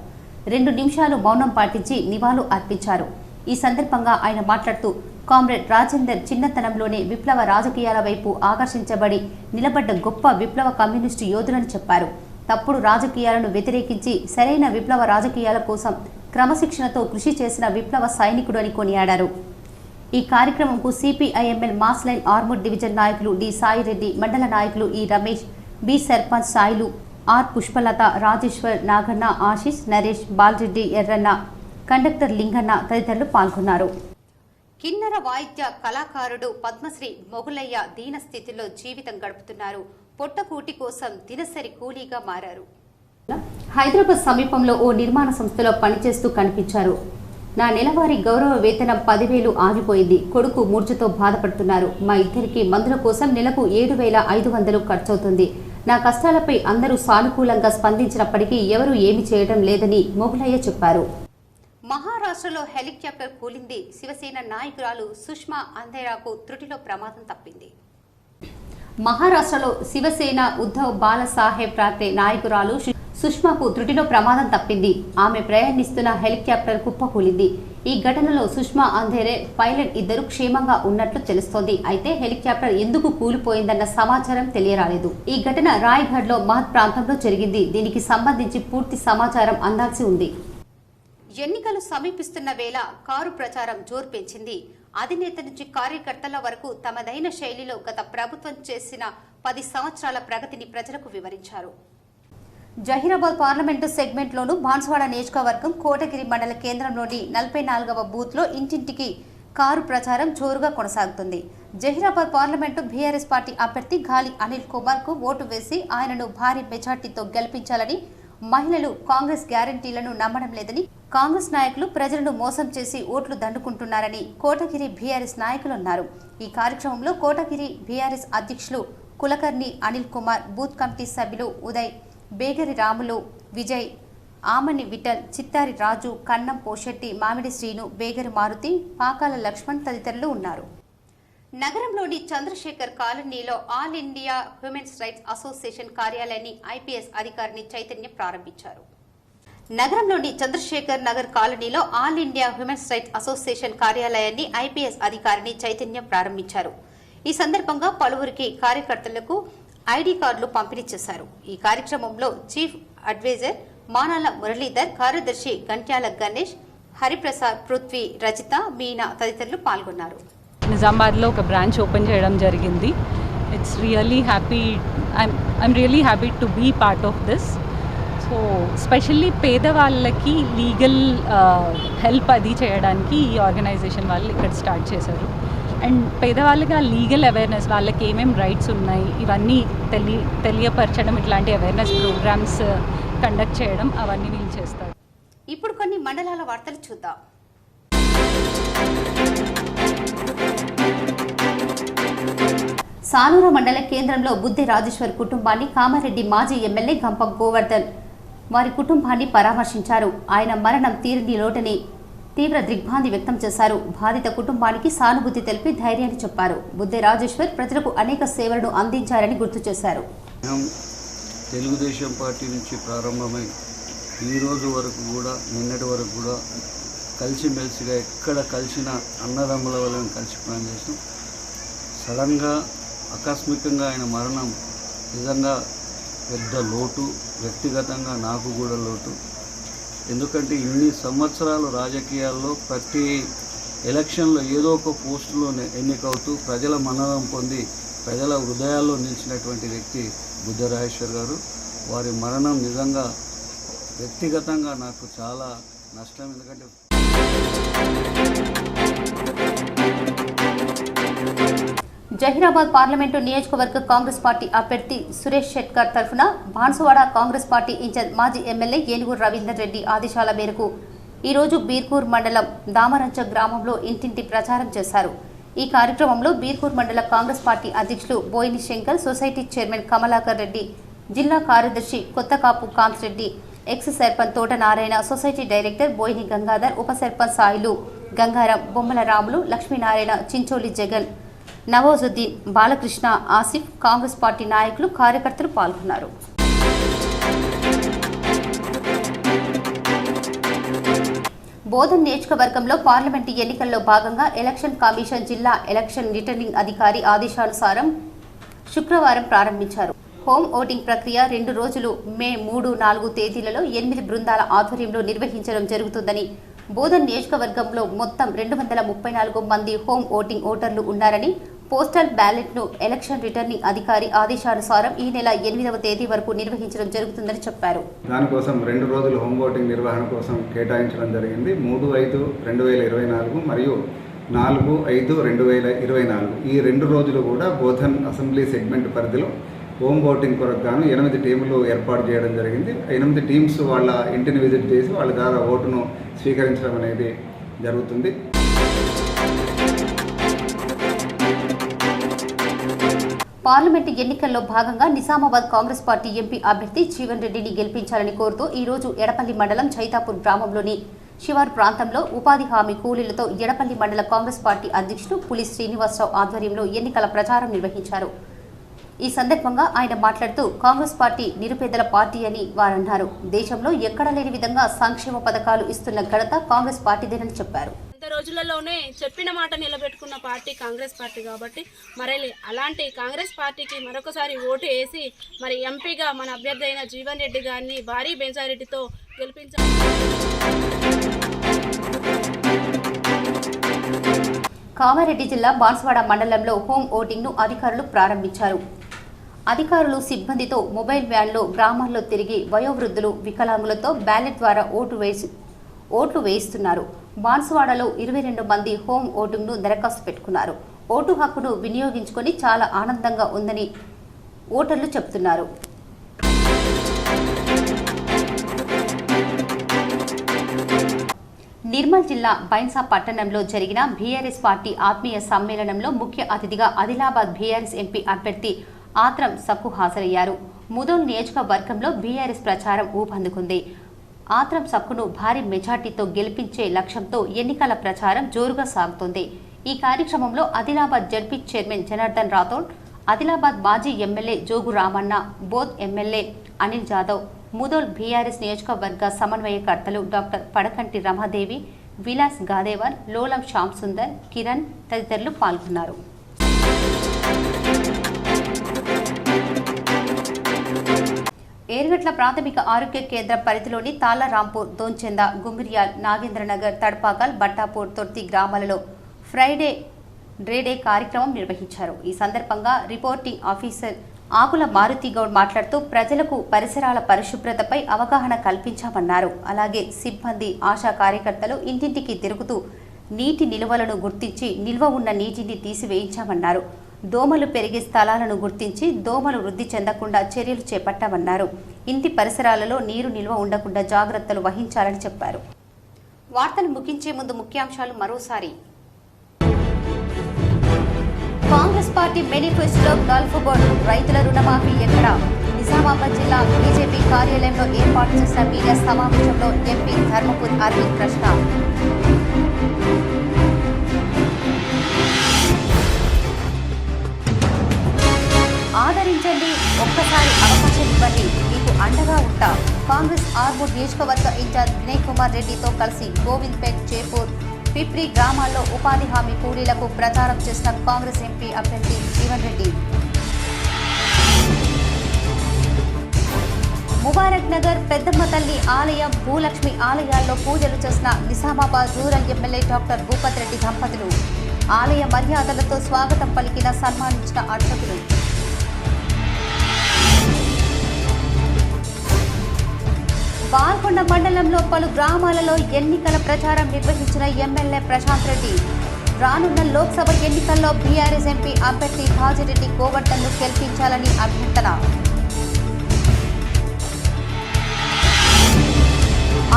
2 నిమిషాలు మౌనం పాటించి నివాళులు అర్పించారు. ఈ సందర్భంగా ఆయన మాట్లాడుతూ కామ్రేడ్ రాజేందర్ చిన్నతనంలోనే విప్లవ రాజకీయాల వైపు ఆకర్షించబడి నిలబడ్డ గొప్ప విప్లవ కమ్యూనిస్టు యోధులని చెప్పారు. తప్పుడు రాజకీయాలను వ్యతిరేకించి సరైన విప్లవ రాజకీయాల కోసం క్రమశిక్షణతో కృషి చేసిన విప్లవ సైనికుడు అని కొనియాడారు. ఈ కార్యక్రమంకు CPIML mass line armed division నాయకులు డి సాయిరెడ్డి, మండల నాయకులు E Ramesh, B sarpanch Sailu, R Pushpalatha, Rajeshwar, Naganna, Ashish, Naresh, Balareddy, Erranna, conductor Linganna తదితరులు పాల్గొన్నారు. కిన్నెర వాయిద్య కళాకారుడు పద్మశ్రీ మొగులయ్య దీన స్థితిలో జీవితం గడుపుతున్నారు. పొట్టకూటి కోసం దినసరి కూలీగా మారారు. హైదరాబాద్ సమీపంలో ఓ నిర్మాణ సంస్థలో పనిచేస్తూ కనిపించారు. నా నెలవారీ గౌరవ వేతనం 10,000 ఆగిపోయింది. కొడుకు మూర్ఛతో బాధపడుతున్నారు. మా ఇద్దరికి మందుల కోసం నెలకు 7,500 ఖర్చవుతుంది. నా కష్టాలపై అందరూ సానుకూలంగా స్పందించినప్పటికీ ఎవరూ ఏమి చేయడం లేదని మొగులయ్య చెప్పారు. మహారాష్ట్ర మహారాష్ట్రలో హెలికాప్టర్ కూలింది. శివసేన నాయకురాలు సుష్మా అంధేరాకు త్రుటిలో ప్రమాదం తప్పింది. మహారాష్ట్రలో శివసేన ఉద్ధవ్ బాలసాహెబ్ ఠాక్రే నాయకురాలు సుష్మాకు త్రుటిలో ప్రమాదం తప్పింది. ఆమె ప్రయాణిస్తున్న హెలికాప్టర్ కుప్పకూలింది. ఈ ఘటనలో సుష్మా అంధేరే, పైలట్ ఇద్దరు క్షేమంగా ఉన్నట్లు తెలుస్తోంది. అయితే హెలికాప్టర్ ఎందుకు కూలిపోయిందన్న సమాచారం తెలియరాలేదు. ఈ ఘటన రాయ్గఢ్ లో మహత్ ప్రాంతంలో జరిగింది. దీనికి సంబంధించి పూర్తి సమాచారం అందాల్సి ఉంది. ఎన్నికలు సమీపిస్తున్న వేళ కారు ప్రచారం జోరు పెంచింది. అధినేత నుంచి కార్యకర్తల వరకు తమదైన శైలిలో గత ప్రభుత్వం చేసిన 10 సంవత్సరాల ప్రగతిని ప్రజలకు వివరించారు. జహీరాబాద్ పార్లమెంటు సెగ్మెంట్లోను బాన్సువాడ నియోజకవర్గం కోటగిరి మండల కేంద్రంలోని 44వ బూత్లో ఇంటింటికి కారు ప్రచారం జోరుగా కొనసాగుతుంది. జహీరాబాద్ పార్లమెంటు బీఆర్ఎస్ పార్టీ అభ్యర్థి గాలి అనిల్ కుమార్ కు ఓటు వేసి ఆయనను భారీ మెజార్టీతో గెలిపించాలని, మహిళలు కాంగ్రెస్ గ్యారంటీలను నమ్మడం లేదని, కాంగ్రెస్ నాయకులు ప్రజలను మోసం చేసి ఓట్లు దండుకుంటున్నారని కోటగిరి బీఆర్ఎస్ నాయకులు అన్నారు. ఈ కార్యక్రమంలో కోటగిరి బీఆర్ఎస్ అధ్యక్షులు కులకర్ణి అనిల్ కుమార్, బూత్ కమిటీ సభ్యులు ఉదయ్, బేగరి రాములు, విజయ్, ఆమని విఠల్, చిత్తారి రాజు, కన్నం పోషెట్టి, మామిడి శ్రీను, బేగరి మారుతి, పాకాల లక్ష్మణ్ తదితరులు ఉన్నారు. నగరంలోని చంద్రశేఖర్ కాలనీలో all India human rights association కార్యాలయాన్ని ఐపీఎస్ అధికారిని చైతన్య ప్రారంభించారు. నగరంలోని చంద్రశేఖర్ నగర్ కాలనీలో all India human rights association కార్యాలయాన్ని ఐపీఎస్ అధికారిని చైతన్య ప్రారంభించారు. ఈ సందర్భంగా పలువురికి కార్యకర్తలకు ఐడి కార్డులు పంపిణీ చేశారు. ఈ కార్యక్రమంలో చీఫ్ అడ్వైజర్ మానాల మురళీధర్, కార్యదర్శి గంట్యాల గణేష్, హరిప్రసాద్, పృథ్వీ, రజిత, మీనా తదితరులు పాల్గొన్నారు. నిజామాబాద్లో ఒక బ్రాంచ్ ఓపెన్ చేయడం జరిగింది. It's really happy, I'm really happy to be part of this. So specially పేదవాళ్ళకి లీగల్ హెల్ప్ అది చేయడానికి ఈ ఆర్గనైజేషన్ వాళ్ళు ఇక్కడ స్టార్ట్ చేశారు. అండ్ పేదవాళ్ళకి ఆ లీగల్ అవేర్నెస్, వాళ్ళకి ఏమేమి రైట్స్ ఉన్నాయి ఇవన్నీ తెలియపరచడం, ఇట్లాంటి అవేర్నెస్ ప్రోగ్రామ్స్ కండక్ట్ చేయడం, అవన్నీ వీళ్ళు చేస్తారు. ఇప్పుడు కొన్ని మండలాల వార్తలు చూద్దాం. సానూరు మండల కేంద్రంలో బుద్ధి రాజేశ్వర్ కుటుంబాన్ని కామారెడ్డి మాజీ ఎమ్మెల్యే గంపం గోవర్ధన్ వారి కుటుంబాన్ని పరామర్శించారు. ఆయన మరణం తీరని లోటని తీవ్ర దిగ్భ్రాంతి వ్యక్తం చేశారు. బాధిత కుటుంబానికి సానుభూతి తెలిపి ధైర్యాన్ని చెప్పారు. బుద్ధి రాజేశ్వర్ ప్రజలకు అనేక సేవలను అందించారని గుర్తు చేశారు. తెలుగుదేశం పార్టీ నుంచి ప్రారంభమై ఈ రోజు వరకు కూడా, నిన్నటి వరకు కూడా కలిసిమెలిసిగా ఎక్కడ కలిసిన అన్నదమ్ముల వల్ల కలిసి పనిచేసాం. సడన్గా ఆకస్మికంగా ఆయన మరణం నిజంగా పెద్ద లోటు, వ్యక్తిగతంగా నాకు కూడా లోటు. ఎందుకంటే ఇన్ని సంవత్సరాలు రాజకీయాల్లో ప్రతి ఎలక్షన్లో ఏదో ఒక పోస్టులో ఎన్నికవుతూ ప్రజల మన్ననం పొంది ప్రజల హృదయాల్లో నిలిచినటువంటి వ్యక్తి బుద్ధ రాజేశ్వర్ గారు. వారి మరణం నిజంగా వ్యక్తిగతంగా నాకు చాలా నష్టం. ఎందుకంటే జహీరాబాద్ పార్లమెంటు నియోజకవర్గ కాంగ్రెస్ పార్టీ అభ్యర్థి సురేష్ షెట్కర్ తరఫున బాన్సువాడ కాంగ్రెస్ పార్టీ ఇన్ఛార్జ్ మాజీ ఎమ్మెల్యే ఏనుగురు రవీందర్ రెడ్డి ఆదేశాల మేరకు ఈరోజు బీర్కూర్ మండలం దామరంచ గ్రామంలో ఇంటింటి ప్రచారం చేశారు. ఈ కార్యక్రమంలో బీర్కూర్ మండల కాంగ్రెస్ పార్టీ అధ్యక్షులు బోయిని శంకర్, సొసైటీ చైర్మన్ కమలాకర్ రెడ్డి, జిల్లా కార్యదర్శి కొత్తకాపు కాంతిరెడ్డి, ఎక్స్ సర్పంచ్ తోట నారాయణ, సొసైటీ డైరెక్టర్ బోయిని గంగాధర్, ఉప సర్పంచ్ సాయిలు, గంగారం, బొమ్మల రాములు, లక్ష్మీనారాయణ, చించోలి జగన్, నవాజుద్దీన్, బాలకృష్ణ, ఆసిఫ్, కాంగ్రెస్ పార్టీ నాయకులు, కార్యకర్తలు పాల్గొన్నారు. బోధన్ నియోజకవర్గంలో పార్లమెంటు ఎన్నికల్లో భాగంగా ఎలక్షన్ కమిషన్ జిల్లా ఎలక్షన్ రిటర్నింగ్ అధికారి ఆదేశానుసారం శుక్రవారం ప్రారంభించారు. హోమ్ ఓటింగ్ ప్రక్రియ 2 రోజులు మే 3, 4 తేదీలలో 8 బృందాల ఆధ్వర్యంలో నిర్వహించడం జరుగుతుందని, బోధన్ నియోజకవర్గంలో మొత్తం 234 మంది హోమ్ ఓటింగ్ ఓటర్లు ఉన్నారని, పోస్టల్ బ్యాలెట్ను ఎలక్షన్ రిటర్నింగ్ అధికారి ఆదేశానుసారం ఈ నెల 8వ తేదీ వరకు నిర్వహించడం జరుగుతుందని చెప్పారు. దానికోసం 2 రోజులు హోమ్ ఓటింగ్ నిర్వహణ కోసం కేటాయించడం జరిగింది. 3/5/2024 మరియు 4/5/2024 ఈ 2 రోజులు కూడా బోధన్ అసెంబ్లీ సెగ్మెంట్ పరిధిలో హోమ్ ఓటింగ్ కొరకు గాను 8 టీములు ఏర్పాటు చేయడం జరిగింది. 8 టీమ్స్ వాళ్ళ ఇంటిని విజిట్ చేసి వాళ్ళ ద్వారా ఓటును స్వీకరించడం అనేది జరుగుతుంది. పార్లమెంటు ఎన్నికల్లో భాగంగా నిజామాబాద్ కాంగ్రెస్ పార్టీ ఎంపీ అభ్యర్థి జీవన్ రెడ్డిని గెలిపించాలని కోరుతూ ఈ రోజు ఎడపల్లి మండలం చైతాపూర్ గ్రామంలోని శివారు ప్రాంతంలో ఉపాధి హామీ కూలీలతో ఎడపల్లి మండల కాంగ్రెస్ పార్టీ అధ్యక్షుడు పులి శ్రీనివాసరావు ఆధ్వర్యంలో ఎన్నికల ప్రచారం నిర్వహించారు. ఈ సందర్భంగా ఆయన మాట్లాడుతూ కాంగ్రెస్ పార్టీ నిరుపేదల పార్టీ అని వారన్నారు. దేశంలో ఎక్కడా లేని విధంగా సంక్షేమ పథకాలు ఇస్తున్న ఘనత కాంగ్రెస్ పార్టీదేనని చెప్పారు. రోజులలోనే చెప్పిన మాట నిలబెట్టుకున్న పార్టీ కాంగ్రెస్ పార్టీ కాబట్టి మరి అలాంటి కాంగ్రెస్ పార్టీకి మరొకసారి ఓటు వేసి మరి ఎంపీగా మన అభ్యర్థి అయిన జీవన్ రెడ్డి గారిని భారీ మెజారిటీతో గెలిపించాలి. కామారెడ్డి జిల్లా బాన్స్వాడ మండలంలో హోమ్ ఓటింగ్ను అధికారులు ప్రారంభించారు. అధికారులు సిబ్బందితో మొబైల్ వ్యాన్లో గ్రామాల్లో తిరిగి వయోవృద్ధులు వికలాంగులతో బ్యాలెట్ ద్వారా ఓట్లు వేయిస్తున్నారు. బాన్స్వాడలో 22 మంది హోమ్ ఓటింగ్ను దరఖాస్తు పెట్టుకున్నారు. ఓటు హక్కును వినియోగించుకొని చాలా ఆనందంగా ఉందని ఓటర్లు చెబుతున్నారు. నిర్మల్ జిల్లా బైన్సా పట్టణంలో జరిగిన బీఆర్ఎస్ పార్టీ ఆత్మీయ సమ్మేళనంలో ముఖ్య అతిథిగా ఆదిలాబాద్ బీఆర్ఎస్ ఎంపీ అభ్యర్థి ఆత్రం సక్కు హాజరయ్యారు. ముదోల్ నియోజకవర్గంలో బీఆర్ఎస్ ప్రచారం ఊపందుకుంది. ఆత్రం సక్కును భారీ మెజార్టీతో గెలిపించే లక్ష్యంతో ఎన్నికల ప్రచారం జోరుగా సాగుతోంది. ఈ కార్యక్రమంలో ఆదిలాబాద్ జడ్పీ చైర్మన్ జనార్దన్ రాథోడ్, ఆదిలాబాద్ మాజీ MLA Jogu Ramanna, Boath MLA Anil Jadhav, Mudhole BRS నియోజకవర్గ సమన్వయకర్తలు డాక్టర్ పడకంటి రమాదేవి, విలాస్ గాదేవర్, లోలం శ్యామ్ సుందర్, కిరణ్ తదితరులు పాల్గొన్నారు. ఏర్గట్ల ప్రాథమిక ఆరోగ్య కేంద్ర పరిధిలోని తాళ్లరాంపూర్, దోంచెంద, గుమిరియాల్, నాగేంద్రనగర్, తడ్పాకల్, బట్టాపూర్, తొర్తి గ్రామాలలో ఫ్రైడే డ్రేడే కార్యక్రమం నిర్వహించారు. ఈ సందర్భంగా రిపోర్టింగ్ ఆఫీసర్ ఆకుల మారుతిగౌడ్ మాట్లాడుతూ ప్రజలకు పరిసరాల పరిశుభ్రతపై అవగాహన కల్పించామన్నారు. అలాగే సిబ్బంది, ఆశా కార్యకర్తలు ఇంటింటికి తిరుగుతూ నీటి నిల్వలను గుర్తించి నిల్వ ఉన్న నీటిని తీసివేయించామన్నారు. దోమలు పెరిగే స్థలాలను గుర్తించి దోమలు వృద్ధి చెందకుండా చర్యలు చేపట్టామన్నారు. ఇంటి పరిసరాలలో నీరు నిల్వ ఉండకుండా జాగ్రత్తలు వహించాలని చెప్పారు. వార్తలు ముగించే ముందు ముఖ్యాంశాలు మరోసారి. కాంగ్రెస్ పార్టీ మేనిఫెస్టోలో గల్ఫ్ బోర్డు రైతుల రుణమాఫీ ఎక్కడ? నిజామాబాద్ జిల్లా బీజేపీ కార్యాలయంలో ఏర్పాటు చేసిన మీడియా సమావేశంలో ఎంపీ ధర్మపురి అరవింద్ ప్రశ్న. ఆదరించండి, ఒక్కసారి అవకాశం ఇవ్వండి, మీకు అండగా ఉంటా. కాంగ్రెస్ ఆర్మూర్ నియోజకవర్గ ఇన్ఛార్జ్ వినయ్ కుమార్ రెడ్డితో కలిసి గోవింద్పేట్, చేపూర్, పిప్రి గ్రామాల్లో ఉపాధి హామీ కూలీలకు ప్రచారం చేసిన కాంగ్రెస్ ఎంపీ అభ్యర్థి జీవన్ రెడ్డి. ముబారక్ నగర్, పెద్దమ్మ తల్లి ఆలయం, భూలక్ష్మి ఆలయాల్లో పూజలు చేసిన Nizamabad rural MLA doctor Bhupath Reddy దంపతులు. ఆలయ మర్యాదలతో స్వాగతం పలికిన సన్మానించిన అర్చకులు. బాల్కొండ మండలంలో పలు గ్రామాలలో ఎన్నికల ప్రచారం నిర్వహించిన ఎమ్మెల్యే ప్రశాంత్ రెడ్డి. రానున్న లోక్సభ ఎన్నికల్లో బీఆర్ఎస్ ఎంపీ అభ్యర్థి భాజిరెడ్డి కోవట్టను గెలిపించాలని అభ్యర్థన.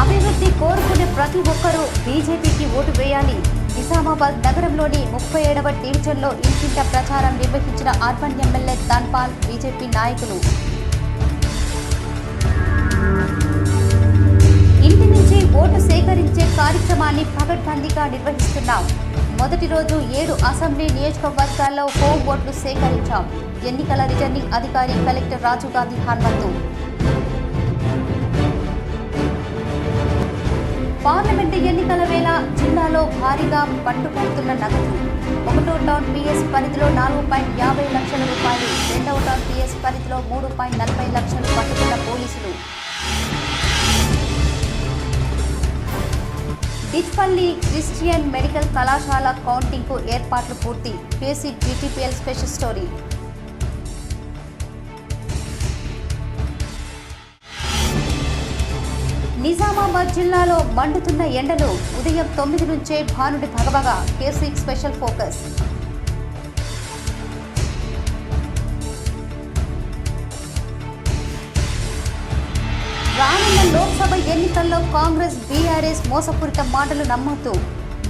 అభివృద్ధి కోరుకునే ప్రతి ఒక్కరూ బీజేపీకి ఓటు వేయాలి. నిజామాబాద్ నగరంలోని 37వ డివిజన్లో ఇంటింట ప్రచారం నిర్వహించిన అర్బన్ ఎమ్మెల్యే ధన్పాల్, బీజేపీ నాయకులు. ఇంటి నుంచి ఓటు సేకరించే కార్యక్రమాన్ని పకడ్బందీగా నిర్వహిస్తున్నాం. మొదటి రోజు 7 అసెంబ్లీ నియోజకవర్గాల్లో హోం ఓట్లు సేకరించాం. ఎన్నికల రిటర్నింగ్ అధికారి కలెక్టర్ రాజీవ్ గాంధీ హనుమంతు. పార్లమెంటు ఎన్నికల వేళ జిల్లాలో భారీగా పట్టుబడుతున్న నగదు. 1వ టౌన్ పిఎస్ పరిధిలో 4.50 లక్షల రూపాయలు, 2వ టౌన్ పిఎస్ పరిధిలో 3.40 లక్షలు పట్టుకున్న పోలీసులు. డిచ్పల్లి క్రిస్టియన్ మెడికల్ కళాశాల కౌంటింగ్కు ఏర్పాట్లు పూర్తి. KC GTPL special story. Nizamabad జిల్లాలో మండుతున్న ఎండలు. ఉదయం 9 నుంచే భానుడి భగభగ. KC special focus. రానున్న లోక్సభ ఎన్నికల్లో కాంగ్రెస్, బీఆర్ఎస్ మోసపూరిత మాటలు నమ్మొద్దు.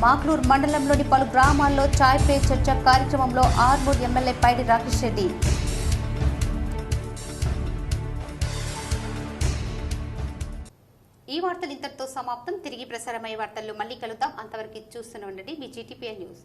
మాక్లూర్ మండలంలోని పలు గ్రామాల్లో చాయ్ పే చర్చ కార్యక్రమంలో ఆర్మూర్ ఎమ్మెల్యే పైడి రాకేష్ రెడ్డి. ఈ వార్తలు ఇంతటితో సమాప్తం. తిరిగి ప్రసారమయ్యే వార్తల్లో మళ్ళీ కలుద్దాం. అంతవరకు చూస్తూనే ఉండండి మీ GTPI న్యూస్.